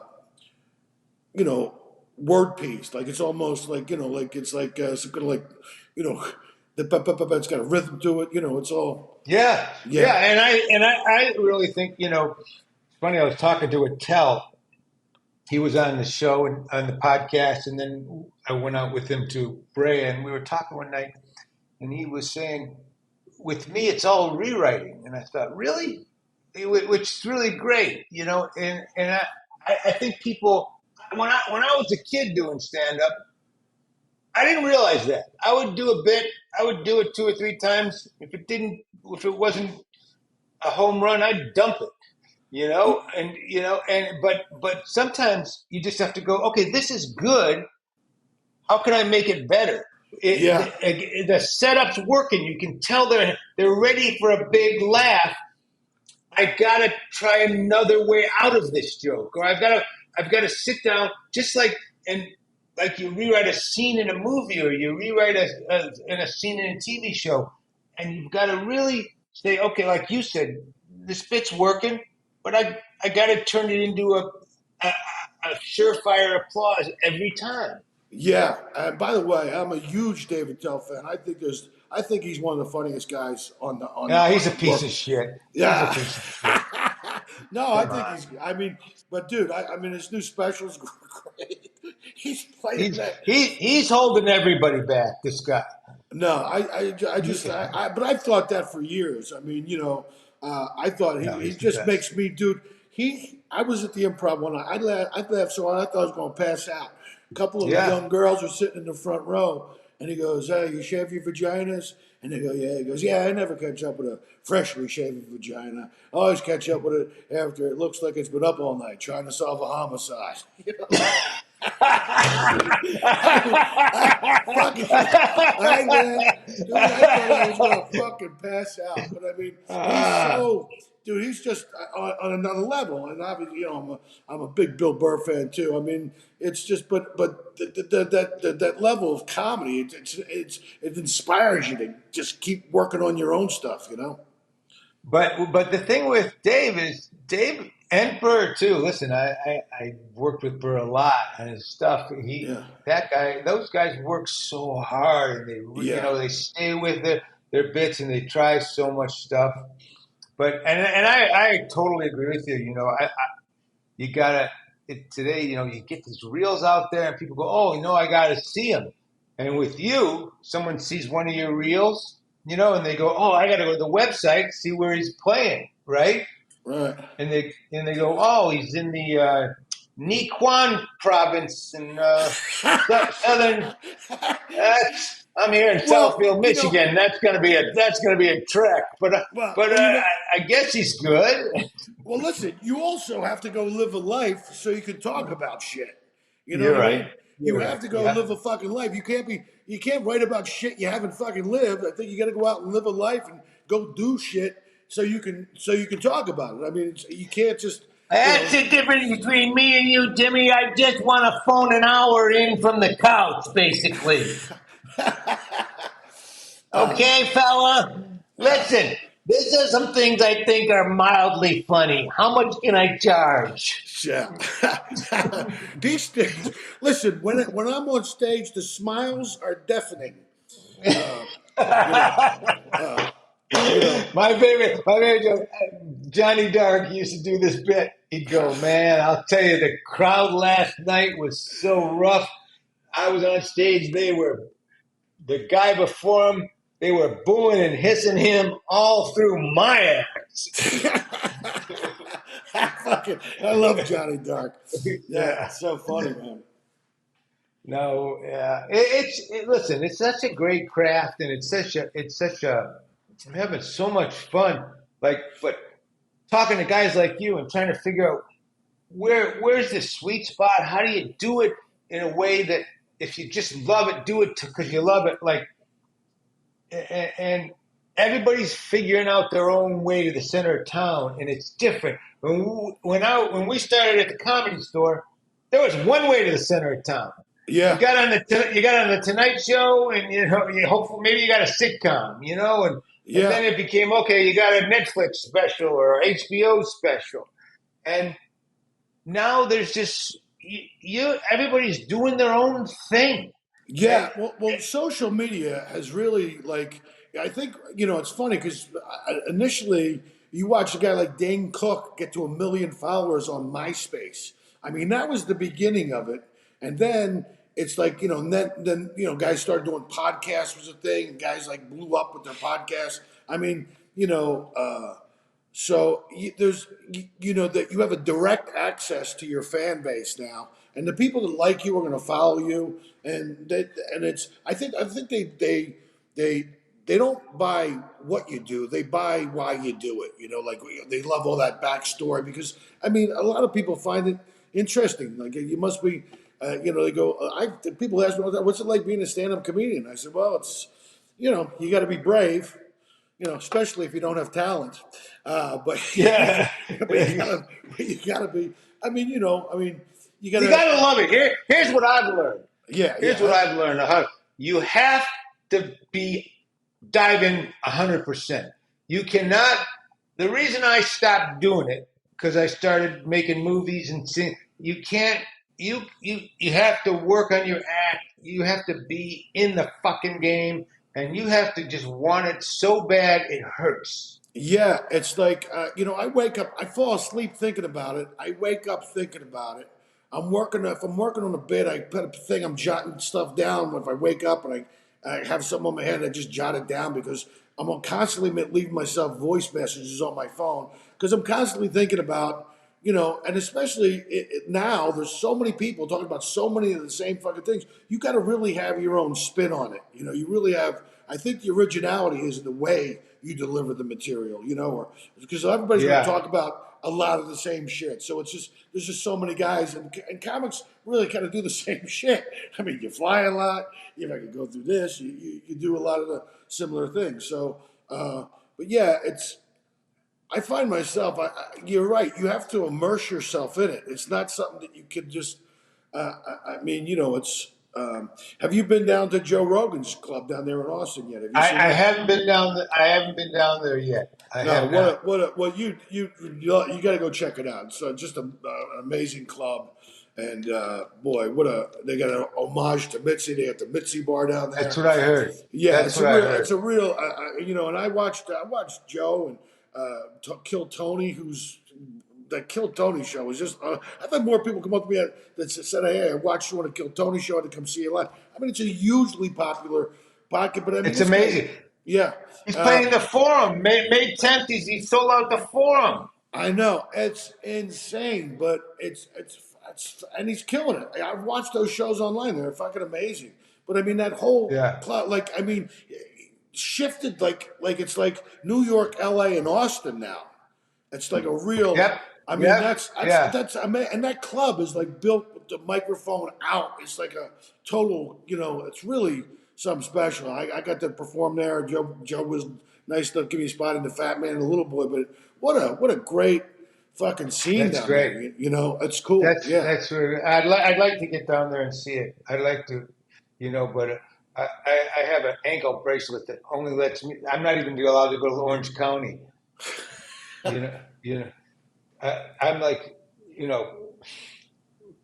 word piece. Like it's almost like like it's like something like you know it's got a rhythm to it. It's all Yeah, yeah. yeah, and I really think it's funny. I was talking to Attell. He was on the show and on the podcast, and then I went out with him to Brea, and we were talking one night, and he was saying, "With me, it's all rewriting." And I thought, really, which is really great, And I think people when I was a kid doing stand up, I didn't realize that. I would do a bit, I would do it two or three times. If it wasn't a home run, I'd dump it. But sometimes you just have to go, okay, this is good. How can I make it better? Yeah, The setup's working. You can tell they're ready for a big laugh. I gotta try another way out of this joke, or I've got to sit down, just and like you rewrite a scene in a movie, or you rewrite a scene in a TV show, and you've got to really say, okay, like you said, this bit's working, but I got to turn it into a surefire applause every time. yeah. And by the way, I'm a huge David Tell fan. I think he's one of the funniest guys on the No, on he's a the piece work. of shit. He's a Yeah. piece of shit. No, I Come think on. he's. I mean, but dude, I mean, his new specials great. He's playing He's that. he's holding everybody back. This guy. No, I just, but I've thought that for years. I mean, I thought No, he he's the just best. makes me, dude. I was at the improv one night. I laughed so hard I thought I was going to pass out. A couple of the Yeah. young girls were sitting in the front row, and he goes, "Hey, you shave your vaginas?" And they go, "Yeah." He goes, "Yeah, I never catch up with a freshly shaven vagina. I always catch up with it after it looks like it's been up all night trying to solve a homicide." I fucking, I laughed, dude. I thought I was gonna fucking pass out. But I mean, he's Ah, so, dude. He's just on another level. And obviously, I'm a big Bill Burr fan too. I mean, it's just, but that level of comedy, it inspires you to just keep working on your own stuff. but the thing with Dave is Dave And Burr too. Listen, I worked with Burr a lot on his stuff. Yeah, That guy, those guys work so hard, and yeah, they stay with their bits, and they try so much stuff. But I totally agree with you. You gotta today. You get these reels out there, and people go, "Oh, I gotta see them." And with you, someone sees one of your reels, and they go, "Oh, I gotta go to the website see where he's playing." Right? right. And they go, oh, he's in the Niquan province in southern. I'm here in Well, Southfield, Michigan. That's gonna be a trek, but I guess he's good. well, listen. You also have to go live a life so you can talk about shit. You know You're what I right. mean? You You're have right. to go Yeah. live a fucking life. You can't write about shit you haven't fucking lived. I think you got to go out and live a life and go do shit so you can talk about it. I mean, you can't just you That's know. the difference between me and you, Jimmy. I just want to phone an hour in from the couch, basically. Okay, fella? uh, Listen, these are some things I think are mildly funny. How much can I charge? Yeah. These things. Listen, when I'm on stage, the smiles are deafening. Uh, you know. Uh, you know. my favorite joke. Johnny Dark used to do this bit. He'd go, "Man, I'll tell you, the crowd last night was so rough. I was on stage. The guy before him. They were booing and hissing him all through my act." I love Johnny Dark. Yeah, Yeah. it's so funny, man. No, yeah. Listen. It's such a great craft, and it's such a. I'm having so much fun. But talking to guys like you and trying to figure out where's the sweet spot. How do you do it in a way that if you just love it, do it because you love it. And everybody's figuring out their own way to the center of town, and it's different. When we started at the Comedy Store, there was one way to the center of town. You Yeah, got on the Tonight Show, and you hopefully maybe you got a sitcom, and yeah, then it became okay. You got a Netflix special or HBO special, and now there's just everybody's doing their own thing, yeah. and Well, social media has really like. I think it's funny because initially you watch a guy like Dane Cook get to 1 million followers on MySpace. I mean, that was the beginning of it, and then it's like and then guys started doing podcasts was a thing, and guys like blew up with their podcasts. I mean, so there's that you have a direct access to your fan base now, and the people that like you are going to follow you, and it's I think they they don't buy what you do, they buy why you do it. Like they love all that backstory because I mean a lot of people find it interesting. Like you must be. They go. People ask me, "What's it like being a stand-up comedian?" I said, "Well, it's, you got to be brave, especially if you don't have talent. But yeah, but you gotta be. I mean, you you gotta. gotta love it. Here's what I've learned. Yeah, Here's what yeah, I've learned. You have to be diving 100%. You cannot. The reason I stopped doing it because I started making movies and seeing. You can't. You have to work on your act. You have to be in the fucking game, and you have to just want it so bad it hurts. yeah. It's like I wake up, I fall asleep thinking about it. I wake up thinking about it. If I'm working on a bit, I put a thing. I'm jotting stuff down. If I wake up and I have something on my head, I just jot it down because I'm constantly leaving myself voice messages on my phone because I'm constantly thinking about. And especially now, there's so many people talking about so many of the same fucking things. You got to really have your own spin on it. You really have. I think the originality is in the way you deliver the material. Or because everybody's going to Yeah. talk about a lot of the same shit. So it's just there's just so many guys, and comics really kind of do the same shit. I mean, you fly a lot. You know, you go through this. You do a lot of the similar things. So, but yeah, it's. I find myself. You're right. You have to immerse yourself in it. It's not something that you can just. I mean, it's. Have you been down to Joe Rogan's club down there in Austin yet? Have you seen I that? haven't been down. I haven't been down there yet. I No, have not. well, you got to go check it out. It's just an amazing club, and boy, they got an homage to Mitzi. They got the Mitzi bar down That's there. what I heard. Yeah, That's what I heard. it's a real, and I watched Joe and Kill Tony, who's that Kill Tony show was just. I've had more people come up to me that said, "Hey, I watched you on the Kill Tony show. I had to come see you live." I mean, it's a hugely popular podcast, but I mean, It's this guy, amazing. yeah. He's playing the Forum. May 10th. He sold out the Forum. I know it's insane, but it's and he's killing it. I've watched those shows online; they're fucking amazing. But I mean, that whole Yeah. plot, shifted like it's like New York, L.A., and Austin now. It's like a real. Yep. I mean, Yep. that's amazing. And that club is like built with the microphone out. It's like a total. It's really something special. I got to perform there. Joe was nice enough to give me a spot in the Fat Man and the Little Boy. But what a great fucking scene That's down great. there. It's cool. That's really, I'd like to get down there and see it. I'd like to, but I have an ankle bracelet that only lets me. I'm not even allowed to go to Orange County. I'm like,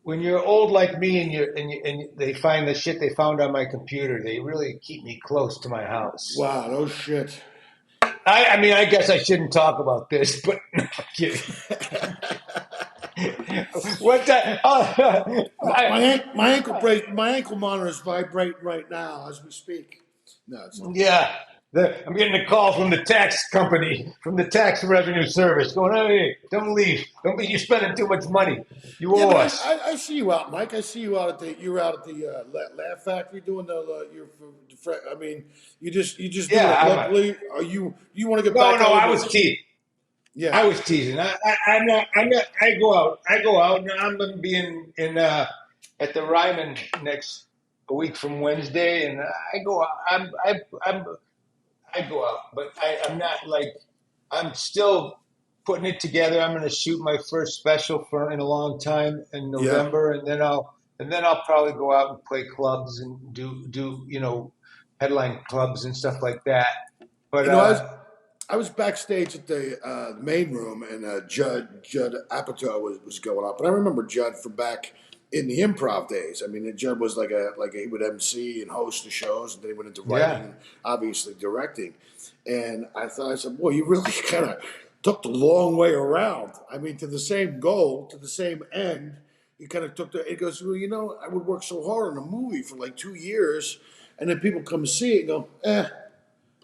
when you're old like me and they find the shit they found on my computer, they really keep me close to my house. Wow, no shit. I mean, I guess I shouldn't talk about this, but no, I'm kidding. What the? My ankle monitor is vibrating right now as we speak. No, it's not. Yeah. I'm getting a call from the tax company, from the tax revenue service, going, "Hey, don't leave. You're spending too much money. You owe us." I see you out, Mike. I see you out you were out at the Laugh Factory doing I mean, you just do it locally. Or you want to get back? No, I was teasing. Yeah, I was teasing. I'm not. I go out. And I'm going to be in at the Ryman next a week from Wednesday, and I go out. I go out, but I'm not like, I'm still putting it together. I'm going to shoot my first special in a long time in November, and then I'll probably go out and play clubs and do headline clubs and stuff like that. But I was backstage at the main room, and Judd Apatow was going up, and I remember Judd from back in the improv days. I mean, Judd was like he would MC and host the shows, and then he went into writing and obviously directing. And I said, boy, you really kind of took the long way around. I mean, to the same goal, to the same end. You kind of took it goes, well, I would work so hard on a movie for like 2 years, and then people come see it and go,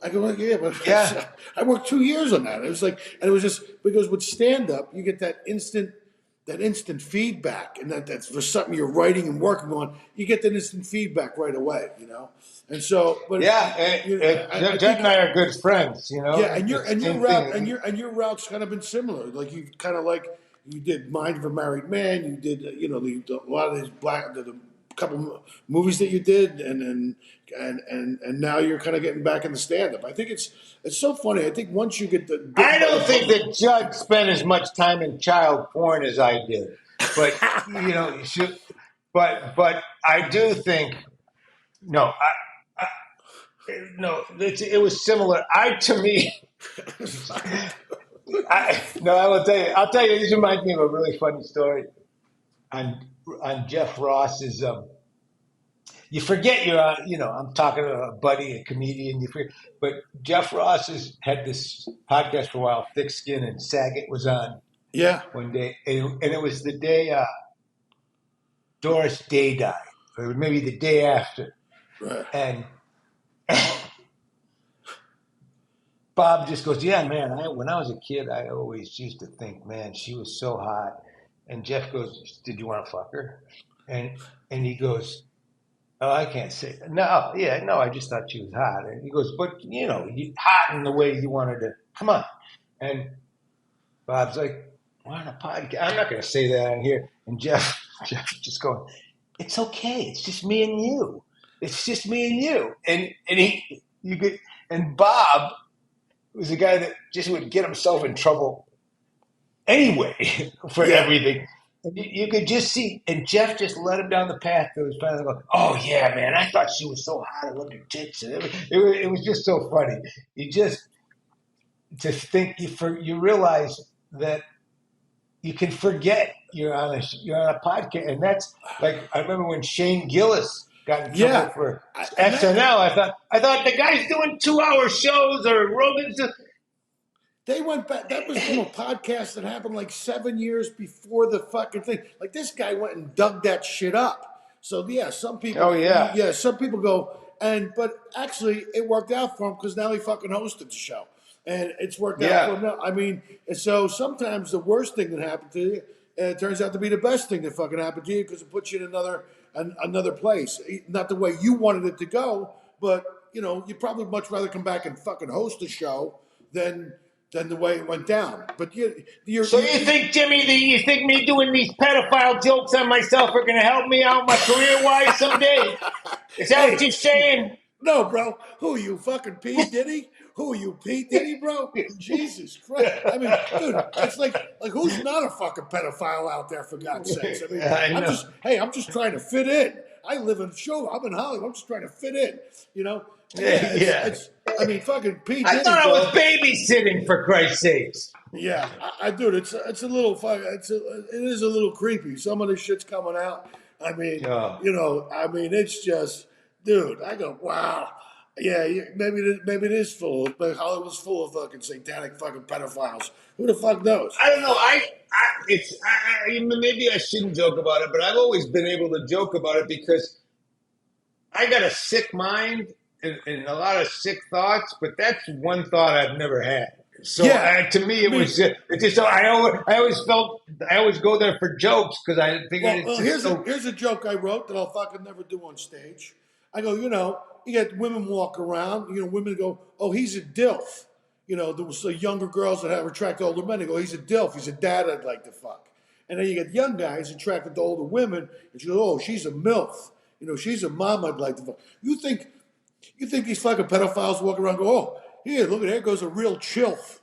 I go, but I worked 2 years on that. It was like, and it was just because with stand up, you get that instant feedback, and that's for something you're writing and working on. You get that instant feedback right away, And so, but Judd and I are good friends, Yeah, and your route's kind of been similar. Like you kind of you did Mind of a Married Man. You did a lot of these the couple movies that you did, and now you're kind of getting back in the stand up. I think it's so funny. I think once you get I don't think that Judd spent as much time in child porn as I did, but but I do think it was similar. To me. I will tell you. I'll tell you. This reminds me of a really funny story on Jeff Ross's. You forget you're on. I'm talking to a buddy, a comedian. You forget, but Jeff Ross had this podcast for a while. Thick Skin, and Saget was on. Yeah. One day, and it was the day Doris Day died, or maybe the day after, right. And Bob just goes, "Yeah, man. When I was a kid, I always used to think, man, she was so hot." And Jeff goes, "Did you want to fuck her?" And he goes, "Oh, I can't say that." No, yeah, no, I just thought she was hot. And he goes, "But hot in the way you wanted to. Come on." And Bob's like, "We're on a podcast. I'm not going to say that on here." And Jeff just going, "It's okay. It's just me and you. It's just me and you." And Bob was a guy that just would get himself in trouble anyway for everything. You could just see, and Jeff just led him down the path. It was finally like, oh yeah, man, I thought she was so hot. I loved her tits. And it was just so funny. You just think you realize that you can forget you're on a podcast, and that's like I remember when Shane Gillis got in trouble Yeah. for And that, SNL. I thought the guy's doing 2 hour shows or Rogan's. they went back. That was from a podcast that happened like 7 years before the fucking thing. Like this guy went and dug that shit up. So yeah, some people. Oh yeah, Yeah, some people go but actually it worked out for him because now he fucking hosted the show, and it's worked out for yeah, him now. I mean, and so sometimes the worst thing that happened to you, it turns out to be the best thing that fucking happened to you because it puts you in another place. Not the way you wanted it to go, but you'd probably much rather come back and fucking host a show than the way it went down. But So you think, Jimmy, you think me doing these pedophile jokes on myself are going to help me out my career-wise someday? Is that what you're saying? No, bro. Who are you, fucking P. Diddy? Who are you, P. Diddy, bro? Jesus Christ. I mean, dude, it's like who's not a fucking pedophile out there, for God's sakes? I mean, I know. I'm just trying to fit in. I live in show. I'm in Hollywood. I'm just trying to fit in, you know? Yeah. I mean, fucking P. Diddy, I thought I bro. was babysitting, for Christ's sakes. Yeah, I do. It's a little fun. It is a little creepy. Some of this shit's coming out. I mean, Oh. it's just, dude. I go, wow. Yeah, maybe it is full. But Hollywood's full of fucking satanic fucking pedophiles. Who the fuck knows? I don't know. Maybe I shouldn't joke about it, but I've always been able to joke about it because I got a sick mind and a lot of sick thoughts. But that's one thought I've never had. So Yeah. to me, it's just so I always felt I always go there for jokes because I figured Well, it's just here's a joke I wrote that I'll fucking never do on stage. I go, you get women walk around, women go, oh, he's a DILF. There was younger girls that have attracted older men. They go, he's a DILF. He's a dad I'd like to fuck. And then you get young guys attracted to older women, and you go, oh, she's a MILF. She's a mom I'd like to fuck. You think these fucking pedophiles walk around and go, oh, here, look at there goes a real chilf.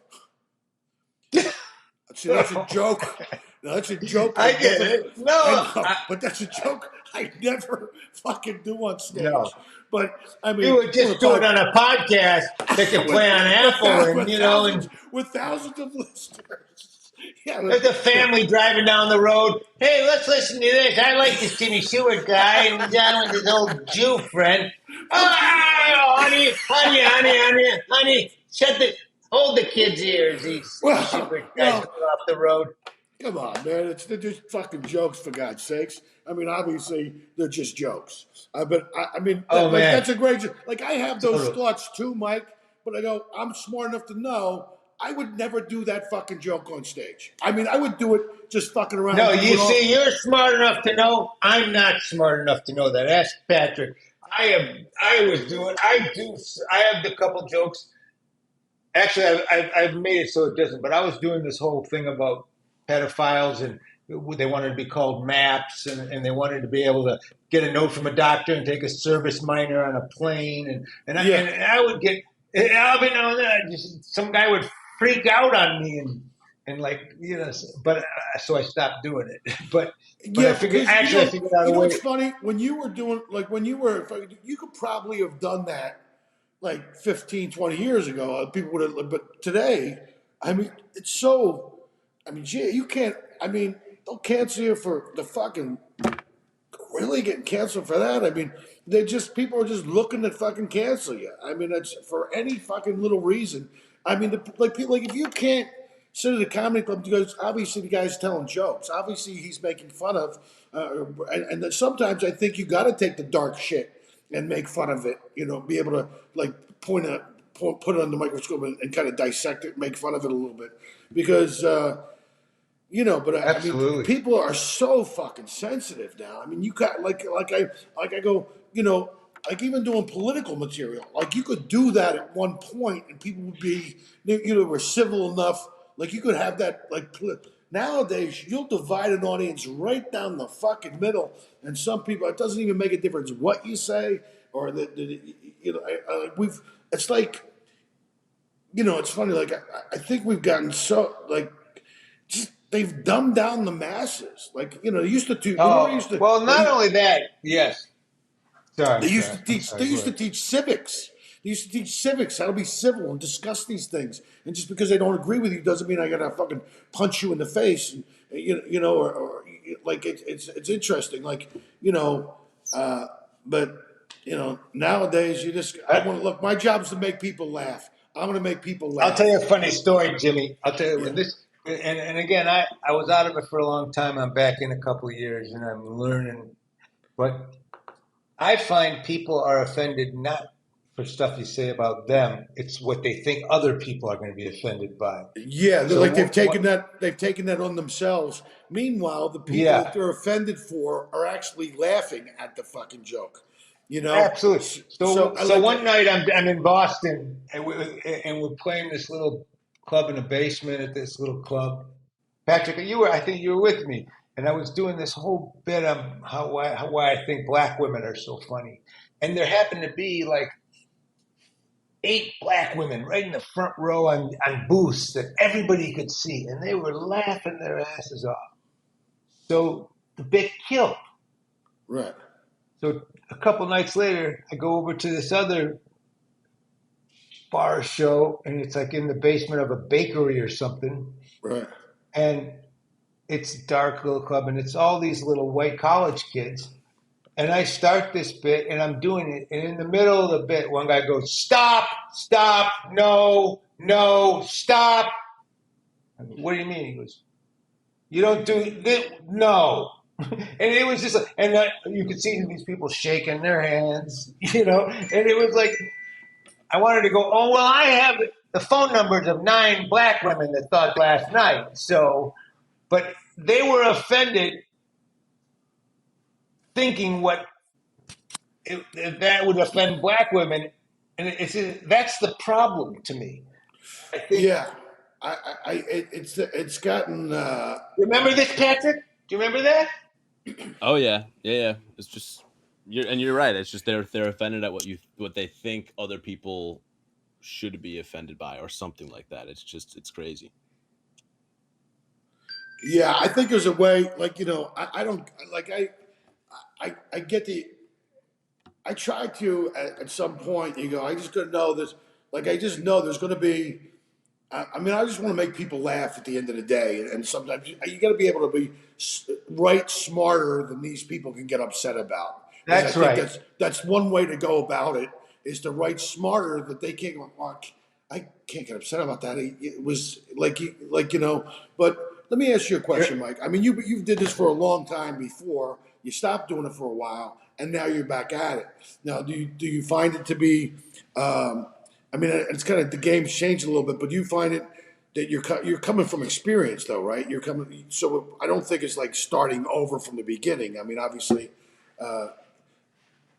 See, that's a joke. No, that's a joke. I get it. No, but that's a joke I never fucking do on stage. No. But I mean, you would just do it on a podcast that can play on Apple, and with thousands of listeners. Yeah, there's a family driving down the road. Hey, let's listen to this. I like this Jimmy Shubert guy, and he's on with his old Jew friend. Oh, honey, hold the kids' ears. These Shubert guys coming off the road. Come on, man. They're just fucking jokes, for God's sakes. I mean, obviously, they're just jokes. That's a great joke. Like, I have those thoughts too, Mike, but I go, I'm smart enough to know I would never do that fucking joke on stage. I mean, I would do it just fucking around. No, you see, you're smart enough to know. I'm not smart enough to know that. Ask Patrick. I have the couple jokes. Actually, I've made it so it doesn't, but I was doing this whole thing about pedophiles, and they wanted to be called MAPS, and they wanted to be able to get a note from a doctor and take a service minor on a plane, and I would get every now and then some guy would freak out on me and so I stopped doing it. But I figured out a way. It's funny when you were doing you could probably have done that like 15, 20 years ago. People would have, but today, I mean, it's so. I mean, gee, you can't. I mean, they'll cancel you for the fucking. Really getting canceled for that? I mean, people are just looking to fucking cancel you. I mean, that's for any fucking little reason. I mean, if you can't sit at a comedy club because obviously the guy's telling jokes. Obviously he's making fun of, and sometimes I think you got to take the dark shit and make fun of it. Be able to put it on the microscope and kind of dissect it, make fun of it a little bit because. But Absolutely. I mean, people are so fucking sensitive now. I mean, you got I go, even doing political material, you could do that at one point, and people would be, were civil enough. You could have that, nowadays, you'll divide an audience right down the fucking middle, and some people, it doesn't even make a difference what you say or it's like, it's funny. I think we've gotten so they've dumbed down the masses. Like, they used to do. You know what they Oh used to? well, not only that. Yes. Sorry, They used sorry. to I'm teach. They sorry. Go used to ahead. teach civics. They used to teach civics how to be civil and discuss these things. And just because they don't agree with you doesn't mean I gotta fucking punch you in the face. And, or like it's interesting. Like but nowadays I Uh, want to look. My job is to make people laugh. I'm gonna make people I'll tell laugh. you a funny story, Jimmy. I'll tell you Yeah. this. And again, I was out of it for a long time. I'm back in a couple of years, and I'm learning. But I find people are offended not for stuff you say about them. It's what they think other people are going to be offended by. Yeah, they're So like what? they've taken that on themselves. Meanwhile, the people that Yeah, they're offended for are actually laughing at the fucking joke. You know, absolutely. so So I so like one it. night I'm in Boston, and we're playing this little club in the basement at this little club. Patrick, I think you were with me, and I was doing this whole bit on why I think black women are so funny, and there happened to be like 8 black women right in the front row on booths that everybody could see, and they were laughing their asses off. So the bit killed. Right, So a couple nights later, I go over to this other bar show, and it's like in the basement of a bakery or something, right. and it's a dark little club, and it's all these little white college kids. And I start this bit, and I'm doing it, and in the middle of the bit, one guy goes, "Stop! Stop! No! No! Stop!" I go, "What do you mean?" He goes, "You don't do this? No." And it was just, and you could see these people shaking their hands, and it was like, I wanted to go, "Oh, well, I have the phone numbers of 9 black women that thought last night." So, but they were offended thinking that would offend black women. And that's the problem to me. I think, Yeah, it's gotten. remember this, Patrick? Do you remember that? Oh yeah, yeah, yeah. It's just you're right. It's just they're offended at what they think other people should be offended by or something like that. It's crazy. Yeah, I think there's a way. Like I don't like I get the. I try to at some point. You go. I just gonna know this. Like I just know there's going to be. I mean, I just want to make people laugh at the end of the day, and sometimes you got to be able to be right smarter than these people can get upset about. Is I That's think right. that's one way to go about it is to write smarter that they can't go. "Oh, I can't get upset about that. It was But let me ask you a question, Mike. I mean, you did this for a long time before. You stopped doing it for a while, and now you're back at it. Now, do you find it to be? I mean, it's kind of the game's changed a little bit, but you find it that you're coming from experience, though, right? You're coming, so I don't think it's like starting over from the beginning. I mean, obviously,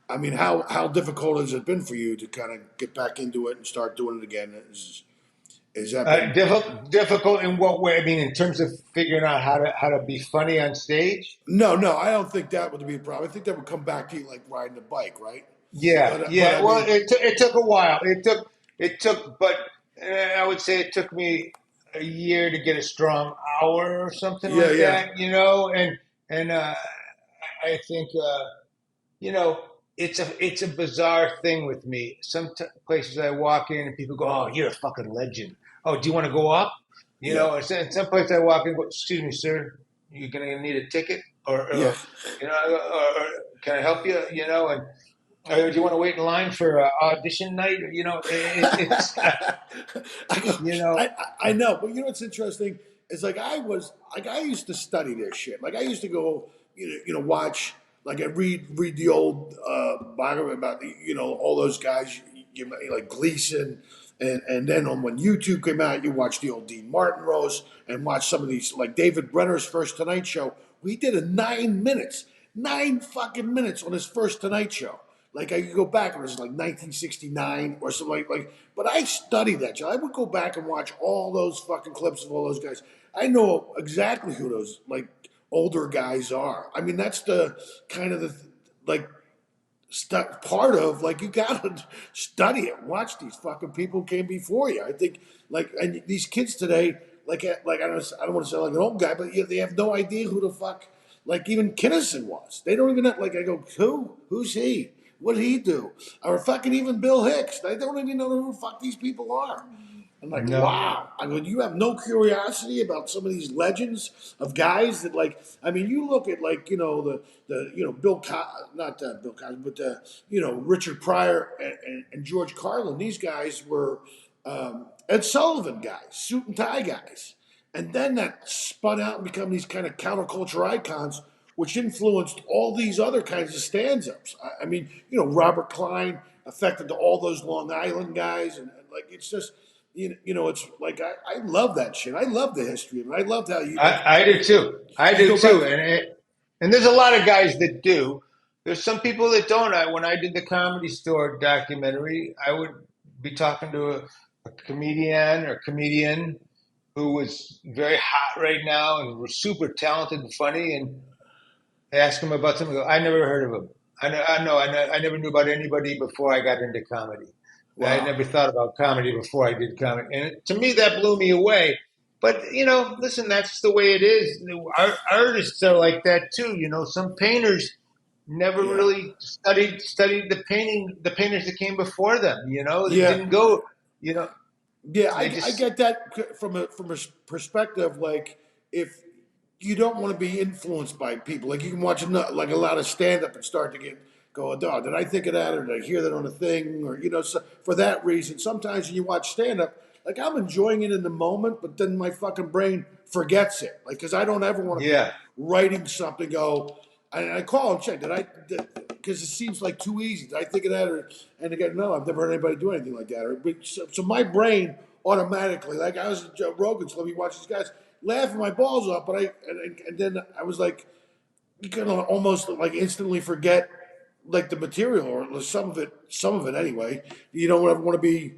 I mean, how difficult has it been for you to kind of get back into it and start doing it again? Is that been? Difficult in what way? I mean, in terms of figuring out how to be funny on stage. No, no, I don't think that would be a problem. I think that would come back to you like riding a bike, right? Yeah, But yeah. I Well, mean, it took a while. But I would say it took me a year to get a strong hour or something yeah, like yeah, that. And I think you know it's a bizarre thing with me. Some places I walk in and people go, "Oh, you're a fucking legend." "Oh, do you want to go up?" yeah, And some places I walk in, and go, "Excuse me, sir, you're gonna need a ticket, yeah. or can I help you?" And do you want to wait in line for audition night? It's I, go, you know, I know, but what's interesting is I used to study this shit. Like I used to go, watch like I read the old biography about all those guys, like Gleason, and then when YouTube came out, you watch the old Dean Martin roast and watch some of these like David Brenner's first Tonight Show. We did a 9 minutes, 9 fucking minutes on his first Tonight Show. Like I could go back, it was like 1969 or something like. But I studied that show. I would go back and watch all those fucking clips of all those guys. I know exactly who those like older guys are. I mean, that's the kind of the like part of like you gotta study it, watch these fucking people who came before you. I think like and these kids today I don't want to sound like an old guy, but they have no idea who the fuck like even Kinnison was. They don't even know. Like I go, who? Who's he? What did he do? Or fucking even Bill Hicks. They don't even know who the fuck these people are. I'm like, No. wow. I go, you have no curiosity about some of these legends of guys that, like, I mean, you look at, like, Bill, not Bill Cosby, but, Richard Pryor and George Carlin. These guys were Ed Sullivan guys, suit and tie guys. And then that spun out and become these kind of counterculture icons, which influenced all these other kinds of stand-ups. I mean, Robert Klein affected all those Long Island guys, and like it's just, it's like I love that shit. I love the history of it. I loved how you like I do too. I you do go back. too. And there's a lot of guys that do. There's some people that don't. When I did the Comedy Store documentary, I would be talking to a comedian or comedian who was very hot right now and was super talented and funny, and ask him about something. I never heard of him. I never knew about anybody before I got into comedy. I Wow. never thought about comedy before I did comedy, and to me that blew me away. But listen, that's the way it is. Artists are like that too. Some painters never Yeah. really studied the painters that came before them. They Yeah. didn't go. You know, Yeah, they I just get that from a perspective. Like, if you don't want to be influenced by people, like you can watch like a lot of stand up and start to go, oh, dog, did I think of that or did I hear that on a thing, or so for that reason. Sometimes when you watch stand up, like I'm enjoying it in the moment, but then my fucking brain forgets it, like because I don't ever want to be yeah. writing something. I call and check. Because it seems like too easy. Did I think of that? And again, no, I've never heard anybody do anything like that. So my brain automatically, like I was at Joe Rogan's, let me watch these guys laughing my balls off, but and then I was like, you can almost like instantly forget like the material or some of it anyway. You don't ever want to be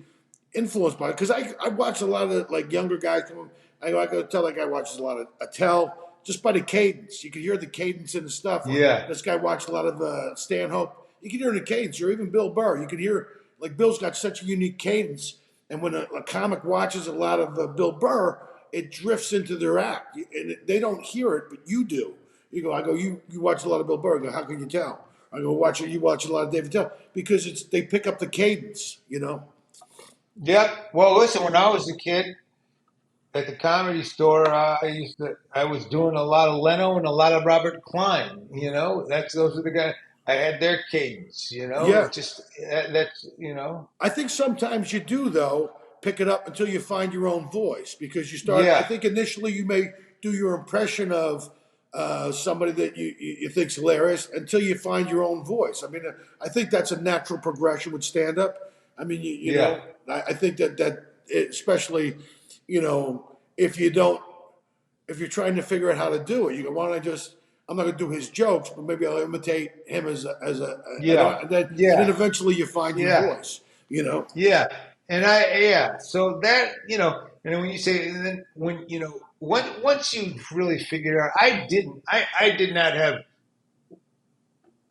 influenced by it because I watch a lot of like younger guys come. I go tell that guy watches a lot of Attell just by the cadence. You can hear the cadence in the stuff. Or Yeah. this guy watched a lot of Stanhope. You can hear the cadence, or even Bill Burr. You can hear like Bill's got such a unique cadence, and when a comic watches a lot of Bill Burr, it drifts into their act, and they don't hear it, but you do. I go, you watch a lot of Bill Burr. I go, how can you tell? I go, you watch a lot of David Tell because they pick up the cadence. Yep. Well, listen, when I was a kid at the Comedy Store, I was doing a lot of Leno and a lot of Robert Klein. Those are the guys. I had their cadence. Yeah, It just that's I think sometimes you do though pick it up until you find your own voice because you start. I yeah, think initially you may do your impression of somebody that you think's hilarious until you find your own voice. I mean, I think that's a natural progression with stand up. I mean, yeah, I think that especially, if you don't if you're trying to figure out how to do it, you go, why don't I just? I'm not going to do his jokes, but maybe I'll imitate him yeah, and then yeah, eventually you find your yeah, voice. You know? yeah. So that and then when you say, and then when once you really figure out, I did not have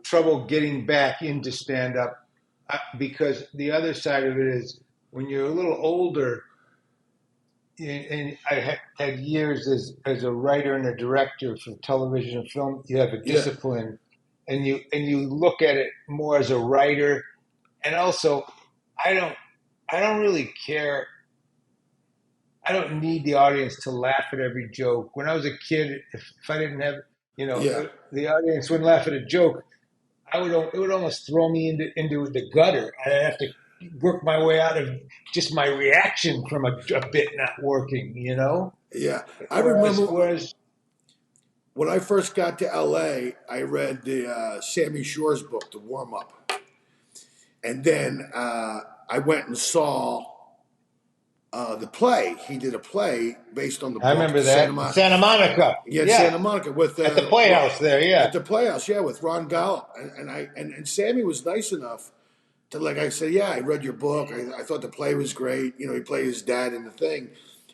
trouble getting back into stand up because the other side of it is when you're a little older, and I had years as a writer and a director for television and film. You have a Yeah, discipline, and you look at it more as a writer, and also I don't I don't really care. I don't need the audience to laugh at every joke. When I was a kid, if I didn't have yeah, the audience wouldn't laugh at a joke, it would almost throw me into the gutter. I'd have to work my way out of just my reaction from a bit not working. yeah. I Whereas, remember whereas, when I first got to LA, I read the Sammy Shore's book, The Warm Up, and then I went and saw the play. He did a play based on the I book, remember that in Santa Monica. Yeah, Yeah, Santa Monica with at the Playhouse there. at Yeah, the Playhouse, yeah, with Ron Gollop, and Sammy was nice enough to like I said, yeah, I read your book. I thought the play was great. He played his dad in the thing,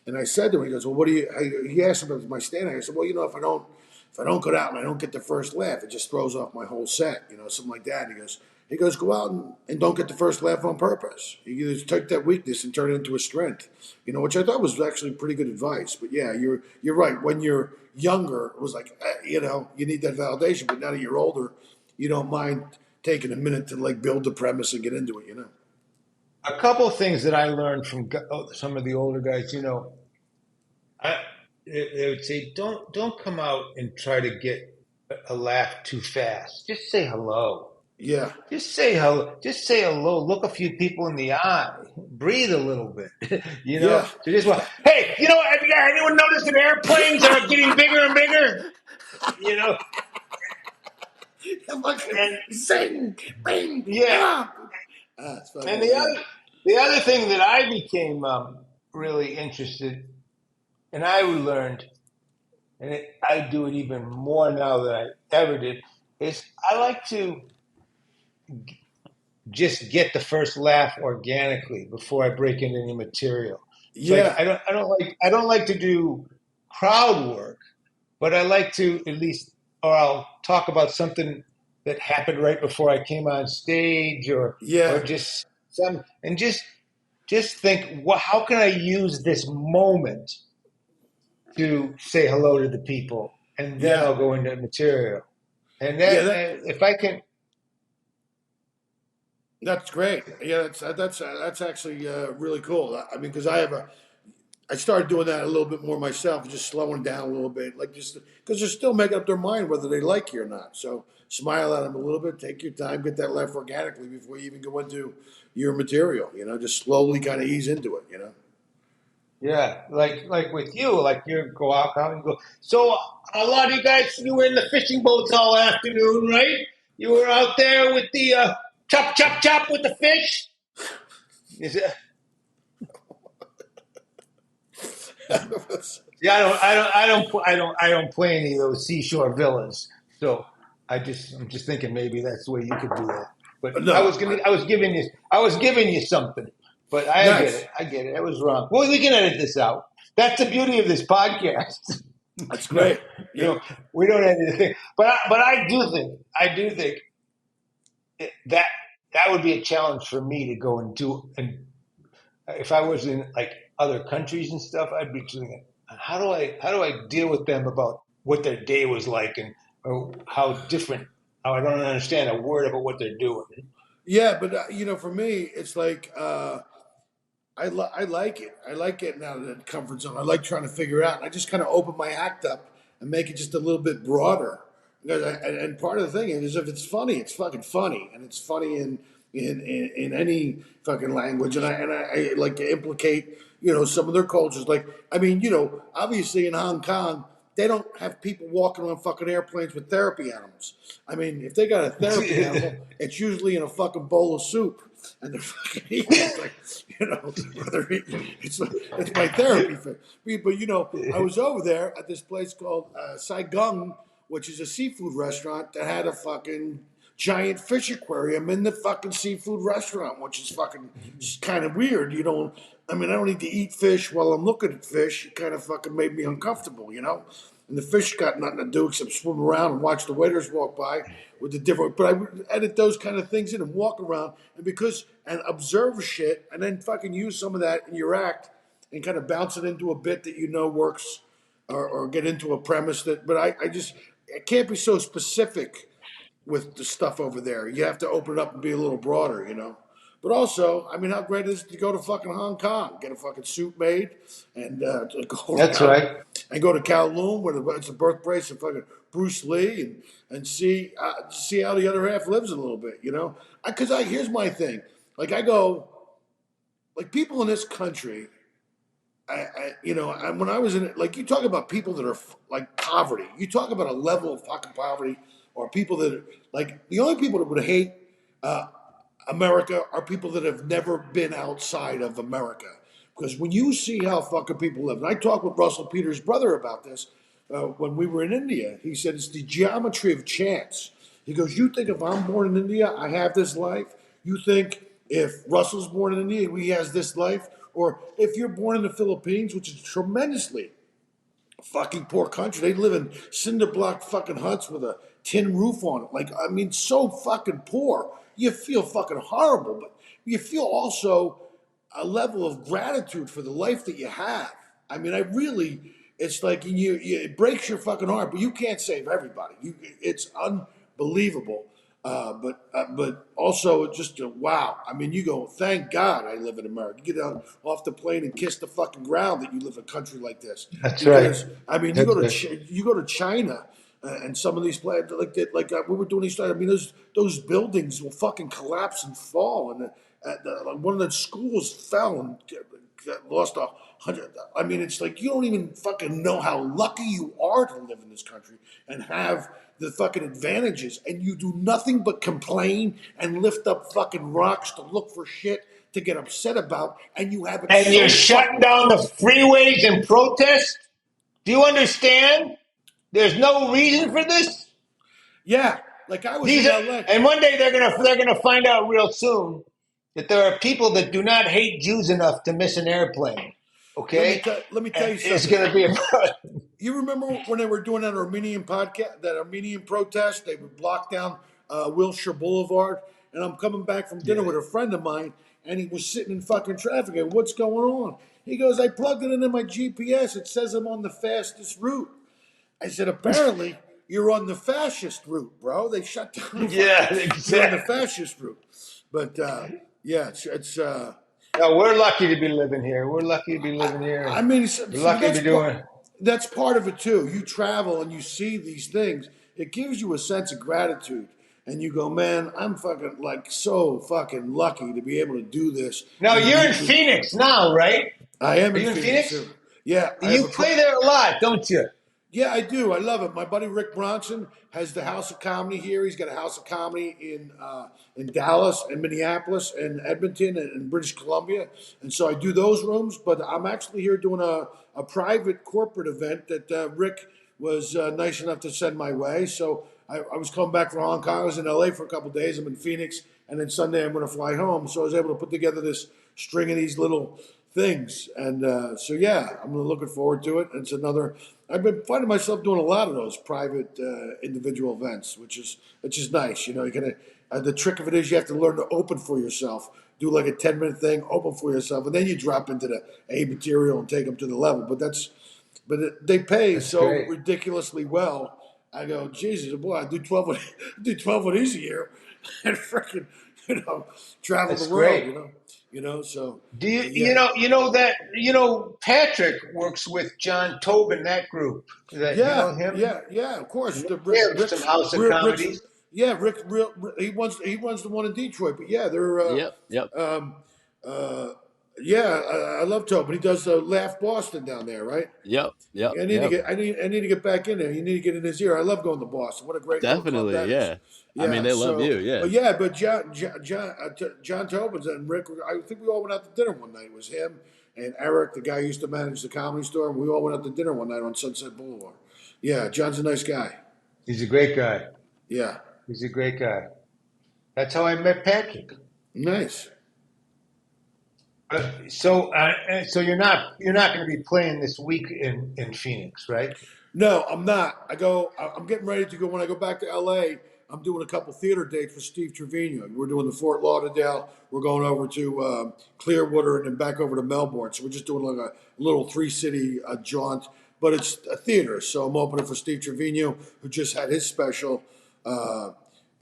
and I said to him, he goes, well, what do you? He asked about my stand. I said, well, if I don't go out and I don't get the first laugh, it just throws off my whole set, something like that. And He goes, go out and don't get the first laugh on purpose. You just take that weakness and turn it into a strength. Which I thought was actually pretty good advice. But yeah, you're right. When you're younger, it was like, you need that validation. But now that you're older, you don't mind taking a minute to like build the premise and get into it. A couple of things that I learned from some of the older guys, I, they would say, don't come out and try to get a laugh too fast. Just say hello. Yeah, Just say hello. Just say hello. Look a few people in the eye. Breathe a little bit. yeah. So just hey, have anyone noticed that airplanes are getting bigger and bigger? You know, and Zing, bing, yeah. ah. It's And fucking, yeah. the other thing that I became really interested, and I learned, and I do it even more now than I ever did, is I like to just get the first laugh organically before I break into any material. It's like Yeah, I don't like to do crowd work, but I like to at least, or I'll talk about something that happened right before I came on stage, or yeah, just some, and just think, how can I use this moment to say hello to the people, and then yeah, I'll go into material. And yeah. that, if I can, That's great. Yeah, that's actually really cool. I mean, because I started doing that a little bit more myself, just slowing down a little bit, like just because they're still making up their mind whether they like you or not. So smile at them a little bit, take your time, get that laugh organically before you even go into your material. Just slowly kind of ease into it. yeah, like with you, like you go out and go. So a lot of you guys, you were in the fishing boats all afternoon, right? You were out there with the chop chop chop with the fish. Is it? Yeah, I don't play any of those seashore villas. So I'm just thinking maybe that's the way you could do that. But No, I was giving you something. But I get nice. it, I was wrong. Well, we can edit this out. That's the beauty of this podcast. That's no, great. you Yeah, know, we don't edit anything. But I do think that that would be a challenge for me to go and do. And if I was in like other countries and stuff, I'd be doing it. How do I deal with them about what their day was like, and or how different, how I don't understand a word about what they're doing. yeah. But for me, it's like. I like it. I like getting out of that comfort zone. I like trying to figure out. I just kind of open my act up and make it just a little bit broader. Because and part of the thing is, if it's funny, it's fucking funny, and it's funny in any fucking language. And I like to implicate some of their cultures. Like I mean, obviously in Hong Kong they don't have people walking on fucking airplanes with therapy animals. I mean, if they got a therapy animal, it's usually in a fucking bowl of soup and they're fucking eating. It's like, brother, it's my therapy thing. But I was over there at this place called Saigon, which is a seafood restaurant that had a fucking giant fish aquarium in the fucking seafood restaurant, which is fucking kind of weird. I mean, I don't need to eat fish while I'm looking at fish. It kind of fucking made me uncomfortable. And the fish got nothing to do except swim around and watch the waiters walk by with the different. But I would edit those kind of things in and walk around and observe shit and then fucking use some of that in your act and kind of bounce it into a bit that works or get into a premise that. But I can't be so specific with the stuff over there. You have to open it up and be a little broader. But also, I mean, how great is it to go to fucking Hong Kong, get a fucking suit made, and to go That's around right. and go to Kowloon, where it's a birthplace of fucking Bruce Lee, and see how the other half lives a little bit. Because here's my thing, like I go, like people in this country. When I was in it, like you talk about people that are like poverty. You talk about a level of fucking poverty, or people that are like the only people that would hate uh, America are people that have never been outside of America. Because when you see how fucking people live, and I talked with Russell Peters' brother about this when we were in India. He said it's the geometry of chance. He goes, you think if I'm born in India, I have this life? You think if Russell's born in India, he has this life? Or if you're born in the Philippines, which is tremendously fucking poor country, they live in cinder block fucking huts with a tin roof on it. Like, I mean, so fucking poor. you feel fucking horrible, but you feel also a level of gratitude for the life that you have. I mean, I really, it's like it breaks your fucking heart, but you can't save everybody. It's unbelievable. But also just wow. I mean, you go, thank God I live in America. You get out off the plane and kiss the fucking ground that you live in a country like this. That's right. Because I mean, That's you go to China and some of these places like that, like we were doing these. I mean, those buildings will fucking collapse and fall, and one of the schools fell and lost 100. I mean, it's like you don't even fucking know how lucky you are to live in this country and have the fucking advantages, and you do nothing but complain and lift up fucking rocks to look for shit to get upset about, and you have it And so you're shutting down the freeways in protest? Do you understand? There's no reason for this. yeah. Like I was These in are, L.A. and one day they're gonna find out real soon that there are people that do not hate Jews enough to miss an airplane. Okay, Let me tell and you it's something. gonna be a You remember when they were doing that Armenian podcast, that Armenian protest? They would block down Wilshire Boulevard, and I'm coming back from dinner with a friend of mine, and he was sitting in fucking traffic. And what's going on? He goes, I plugged it into my GPS. It says I'm on the fastest route. I said, apparently you're on the fascist route, bro. They shut down the fucking. yeah, You're on the exactly. fascist route, but yeah, it's No, we're lucky to be living here. We're lucky to be living I here. mean, We're see, but lucky to be doing. that's part of it too. You travel and you see these things. It gives you a sense of gratitude, and you go, "Man, I'm fucking like so fucking lucky to be able to do this." Now And to you're in be, Phoenix now, right? I am Are in you in Phoenix Phoenix? too. Yeah, I have You play there a lot, don't you? yeah, I do. I love it. My buddy Rick Bronson has the House of Comedy here. He's got a House of Comedy in Dallas and Minneapolis and Edmonton and British Columbia. And so I do those rooms. But I'm actually here doing a private corporate event that Rick was nice enough to send my way. So I was coming back from Hong Kong. I was in LA for a couple of days. I'm in Phoenix, and then Sunday I'm going to fly home. So I was able to put together this string of these little things. And so, yeah, I'm looking forward to it. It's another. I've been finding myself doing a lot of those private individual events, which is nice. You know, you gotta. The trick of it is you have to learn to open for yourself. Do like a 10-minute thing, open for yourself, and then you drop into the A material and take them to the level. They pay That's so great. ridiculously well. I go, Jesus, boy, I do 12 do 12 of these a year, and freaking, travel the That's world. great. So Do you yeah. Patrick works with John Tobin, that group. That you know Yeah, him? yeah, yeah. Of course, the They have some House of Rick's, Comedies. yeah, he runs the one in Detroit. But yeah, they're Yep, yep, um, uh, yeah. I love Tobin. He does Laugh Boston down there, right? yep, yep, Yeah, yep. I need to get back in there. You need to get in his ear. I love going to Boston. What a great little club Definitely, that is. yeah. I mean, Yeah. they love So, you, yeah. but John Tobin's and Rick. I think we all went out to dinner one night. It was him and Eric, the guy who used to manage the Comedy Store, and we all went out to dinner one night on Sunset Boulevard. Yeah, John's a nice guy. He's a great guy. Yeah, He's a great guy. That's how I met Patrick. nice. So you're not going to be playing this week in Phoenix, right? No, I'm not. I'm getting ready to go. When I go back to LA, I'm doing a couple theater dates for Steve Trevino. We're doing the Fort Lauderdale. We're going over to Clearwater and then back over to Melbourne. So we're just doing like a little three-city jaunt. But it's a theater, so I'm opening for Steve Trevino, who just had his special uh,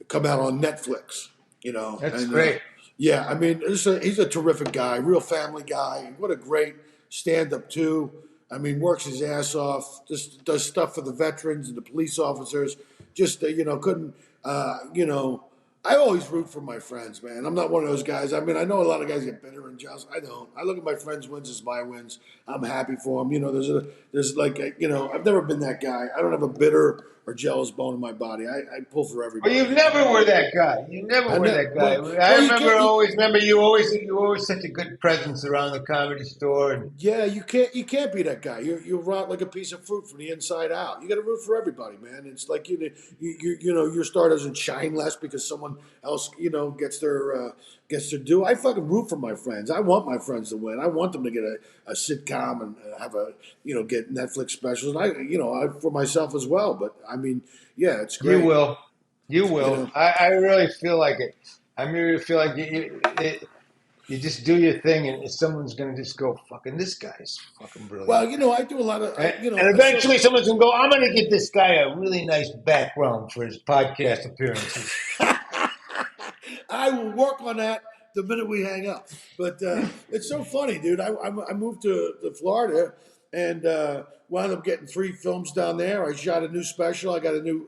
come out on Netflix. That's And great. yeah, I mean, he's a terrific guy, real family guy. What a great stand-up too. I mean, works his ass off. Just does stuff for the veterans and the police officers. Just couldn't. I always root for my friends, man. I'm not one of those guys. I mean, I know a lot of guys get bitter and jealous. I don't. I look at my friends' wins as my wins. I'm happy for them. There's like I've never been that guy. I don't have a bitter or jealous bone in my body. I pull for Well, you everybody. never were that guy. You never I were know. that guy. I Well, you remember can't. always. Remember you always such a good presence around the comedy store. And Yeah, you can't be that guy. You rot like a piece of fruit from the inside out. You got to root for everybody, man. It's like your star doesn't shine less because someone else gets their due. I fucking root for my friends. I want my friends to win. I want them to get a sitcom and have get Netflix specials. And I for myself as well. But I mean, yeah, it's you great. will, you You will. know, I really feel like it. I really feel like you just do your thing, and someone's gonna just go, "Fucking this guy's fucking Well, brilliant." I do a lot of, And, you know, and so eventually, someone's gonna go, "I'm gonna get this guy a really nice background for his podcast appearances." I will work on that the minute we hang up. But it's so funny, dude. I moved to Florida and wound up getting 3 films down there. I shot a new special. I got a new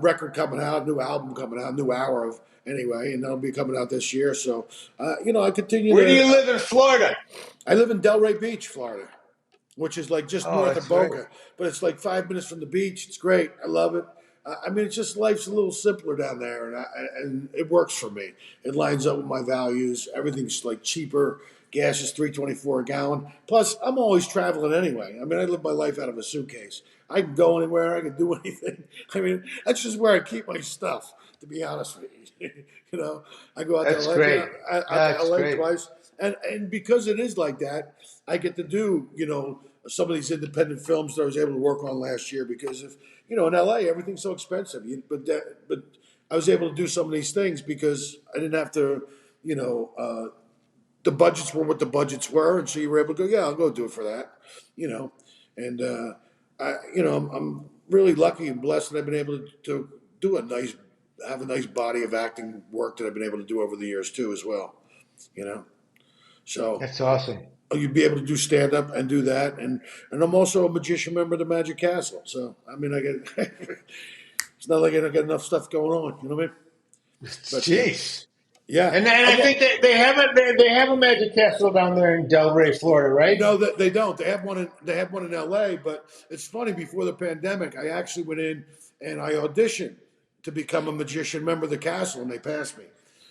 record coming out, a new album coming out, a new hour of anyway, and that'll be coming out this year. So, I continue Where do to. you live in Florida? I live in Delray Beach, Florida, which is like just Oh, north of that's great. Boca, but it's like 5 minutes from the beach. It's great. I love it. I mean, it's just life's a little simpler down there, and it works for me. It lines up with my values. Everything's like cheaper. Gas is $3.24 a gallon. Plus, I'm always traveling anyway. I mean, I live my life out of a suitcase. I can go anywhere. I can do anything. I mean, that's just where I keep my stuff. To be honest with you, I go out to That's LA, great. out to That's LA great. twice, and because it is like that, I get to do some of these independent films that I was able to work on last year because of in LA everything's so expensive. But I was able to do some of these things because I didn't have to. The budgets were what the budgets were, and so you were able to go. Yeah, I'll go do it for that. You know, and I'm really lucky and blessed that I've been able to do have a nice body of acting work that I've been able to do over the years too, as well. You know, so That's awesome. you'd be able to do stand up and do that, and I'm also a magician member of the Magic Castle. So I mean, I get it's not like I don't get enough stuff going on. You know what I mean? But Jeez. yeah, And I think that they have a Magic Castle down there in Delray, Florida, right? no, they don't. They have one in L.A. But it's funny. Before the pandemic, I actually went in and I auditioned to become a magician member of the castle, and they passed me,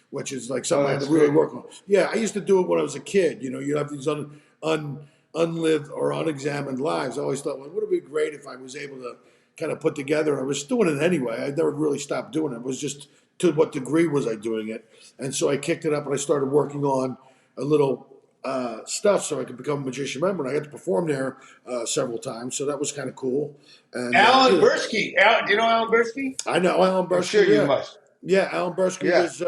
which is like Oh, something I had to that's really great. work on. Yeah, I used to do it when I was a kid. You have these unlived or unexamined lives. I always thought, well, would it be great if I was able to kind of put together? And I was doing it anyway. I never really stopped doing it. It was just to what degree was I doing it? And so I kicked it up and I started working on a little stuff so I could become a magician member. And I got to perform there several times, so that was kind of cool. And Alan Bursky. Do you know Alan Bursky? I know Alan I'm sure Bursky. you Yeah, must. yeah. Alan Bursky Yeah. was.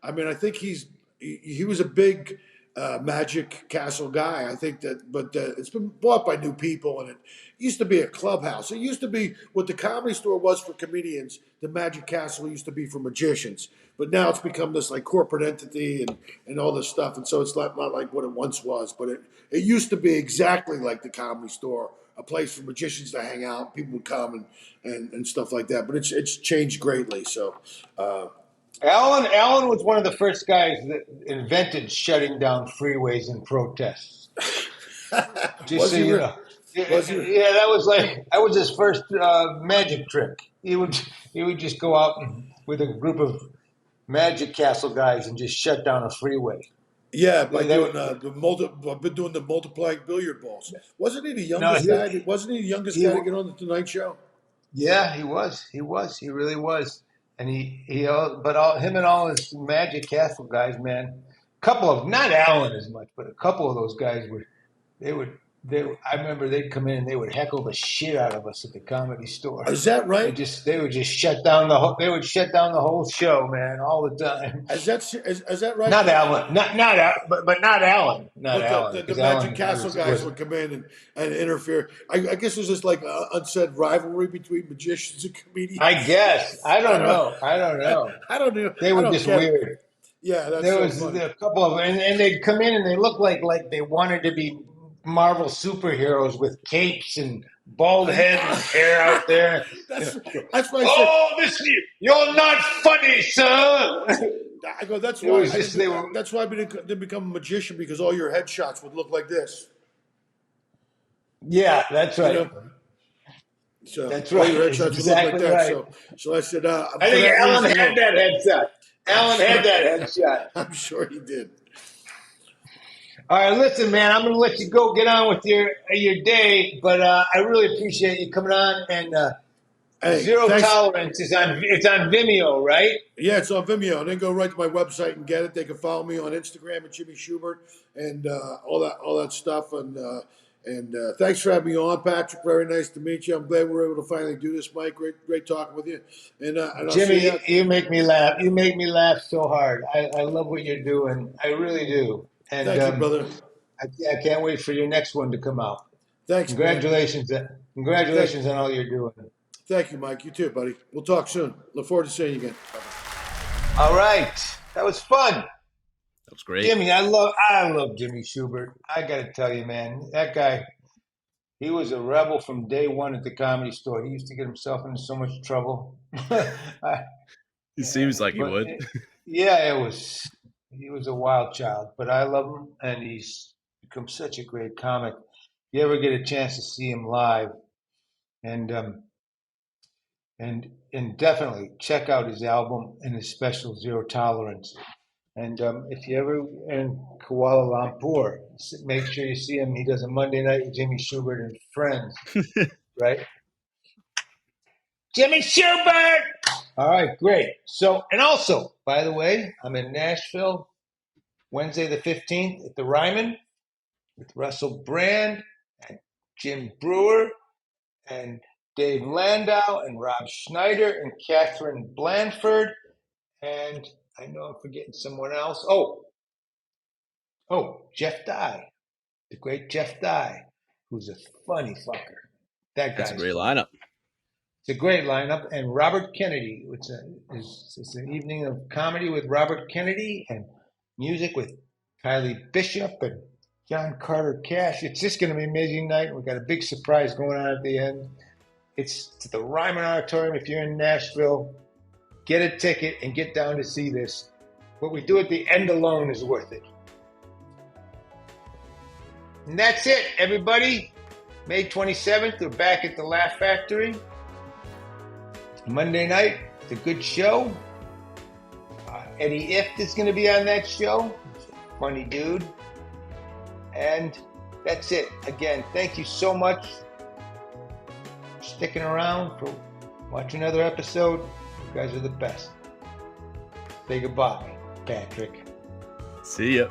I mean, I think he was a big Magic Castle guy. I think that, but it's been bought by new people, and it used to be a clubhouse. It used to be what the Comedy Store was for comedians. The Magic Castle used to be for magicians. But now it's become this like corporate entity and all this stuff, and so it's not like what it once was. But it used to be exactly like the Comedy Store, a place for magicians to hang out. People would come and stuff like that. But it's changed greatly. So. Alan was one of the first guys that invented shutting down freeways in protests. Just Was so he? you know. Was he? Yeah, that was his first magic trick. He would just go out with a group of Magic Castle guys and just shut down a freeway. Yeah, by They doing would- I've been doing the multiplying billiard balls. Wasn't he the no, youngest guy? Wasn't he the youngest he guy to get on the Tonight Show? yeah, he was. He was. He really was. And him and all his Magic Castle guys, man. Couple of not Alan as much, but a couple of those guys I remember they'd come in and they would heckle the shit out of us at the Comedy Store. Is that right? They would just shut down the whole. They would shut down the whole show, man, all the time. Is that right? Not Alan, not Al, but not Alan, not But Alan. the 'cause Magic Alan Castle guys would come in and interfere. I guess there's just like an unsaid rivalry between magicians and comedians. I guess I don't know. I don't know. I don't know. They I were don't just get it. weird. Yeah, that's There so was funny. a couple of, and they'd come in and they looked like they wanted to be Marvel superheroes with capes and bald heads and hair out there. That's why I said. Oh, you're not funny, sir. I go. That's It why. was just they were. That's why I didn't become a magician because all your headshots would look like this. Yeah, that's right. You know? So That's all right. your That's headshots would look like exactly that. right. So I said. I For think that Alan reason had alone- that headshot. Alan had that headshot. I'm sure he did. All right, listen, man. I'm going to let you go get on with your day, but I really appreciate you coming on. And Hey, Zero thanks. Tolerance is on Vimeo, right? Yeah, it's on Vimeo. And then go right to my website and get it. They can follow me on Instagram at Jimmy Shubert and all that stuff. And And thanks for having me on, Patrick. Very nice to meet you. I'm glad we were able to finally do this, Mike. Great talking with you. And I'll see Jimmy, you. you make me laugh. You make me laugh so hard. I love what you're doing. I really do. And Thank you, brother. I can't wait for your next one to come out. Thanks, man. Congratulations. Congratulations on all you're doing. Thank you, Mike. You too, buddy. We'll talk soon. Look forward to seeing you again. All right. That was fun. That was great. Jimmy, I love Jimmy Shubert. I got to tell you, man, that guy, he was a rebel from day one at the Comedy Store. He used to get himself into so much trouble. It seems like he But would. he was a wild child, but I love him, and he's become such a great comic. If you ever get a chance to see him live, and definitely check out his album and his special Zero Tolerance. And if you ever in Kuala Lumpur, make sure you see him. He does a Monday night with Jimmy Shubert and Friends, right? Jimmy Shubert! All right, great. So, and also, by the way, I'm in Nashville Wednesday the 15th at the Ryman with Russell Brand and Jim Brewer and Dave Landau and Rob Schneider and Catherine Blanford. And I know I'm forgetting someone else. Oh, Jeff Dye, the great Jeff Dye, who's a funny fucker. That's a great lineup. It's a great lineup. And Robert Kennedy, which is an evening of comedy with Robert Kennedy and music with Kylie Bishop and John Carter Cash. It's just going to be an amazing night. We've got a big surprise going on at the end. It's to the Ryman Auditorium. If you're in Nashville, get a ticket and get down to see this. What we do at the end alone is worth it. And that's it, everybody. May 27th, we're back at the Laugh Factory. Monday night, it's a good show. Eddie Ift is going to be on that show. He's a funny dude. And that's it. Again, thank you so much for sticking around, for watching another episode. You guys are the best. Say goodbye, Patrick. See ya.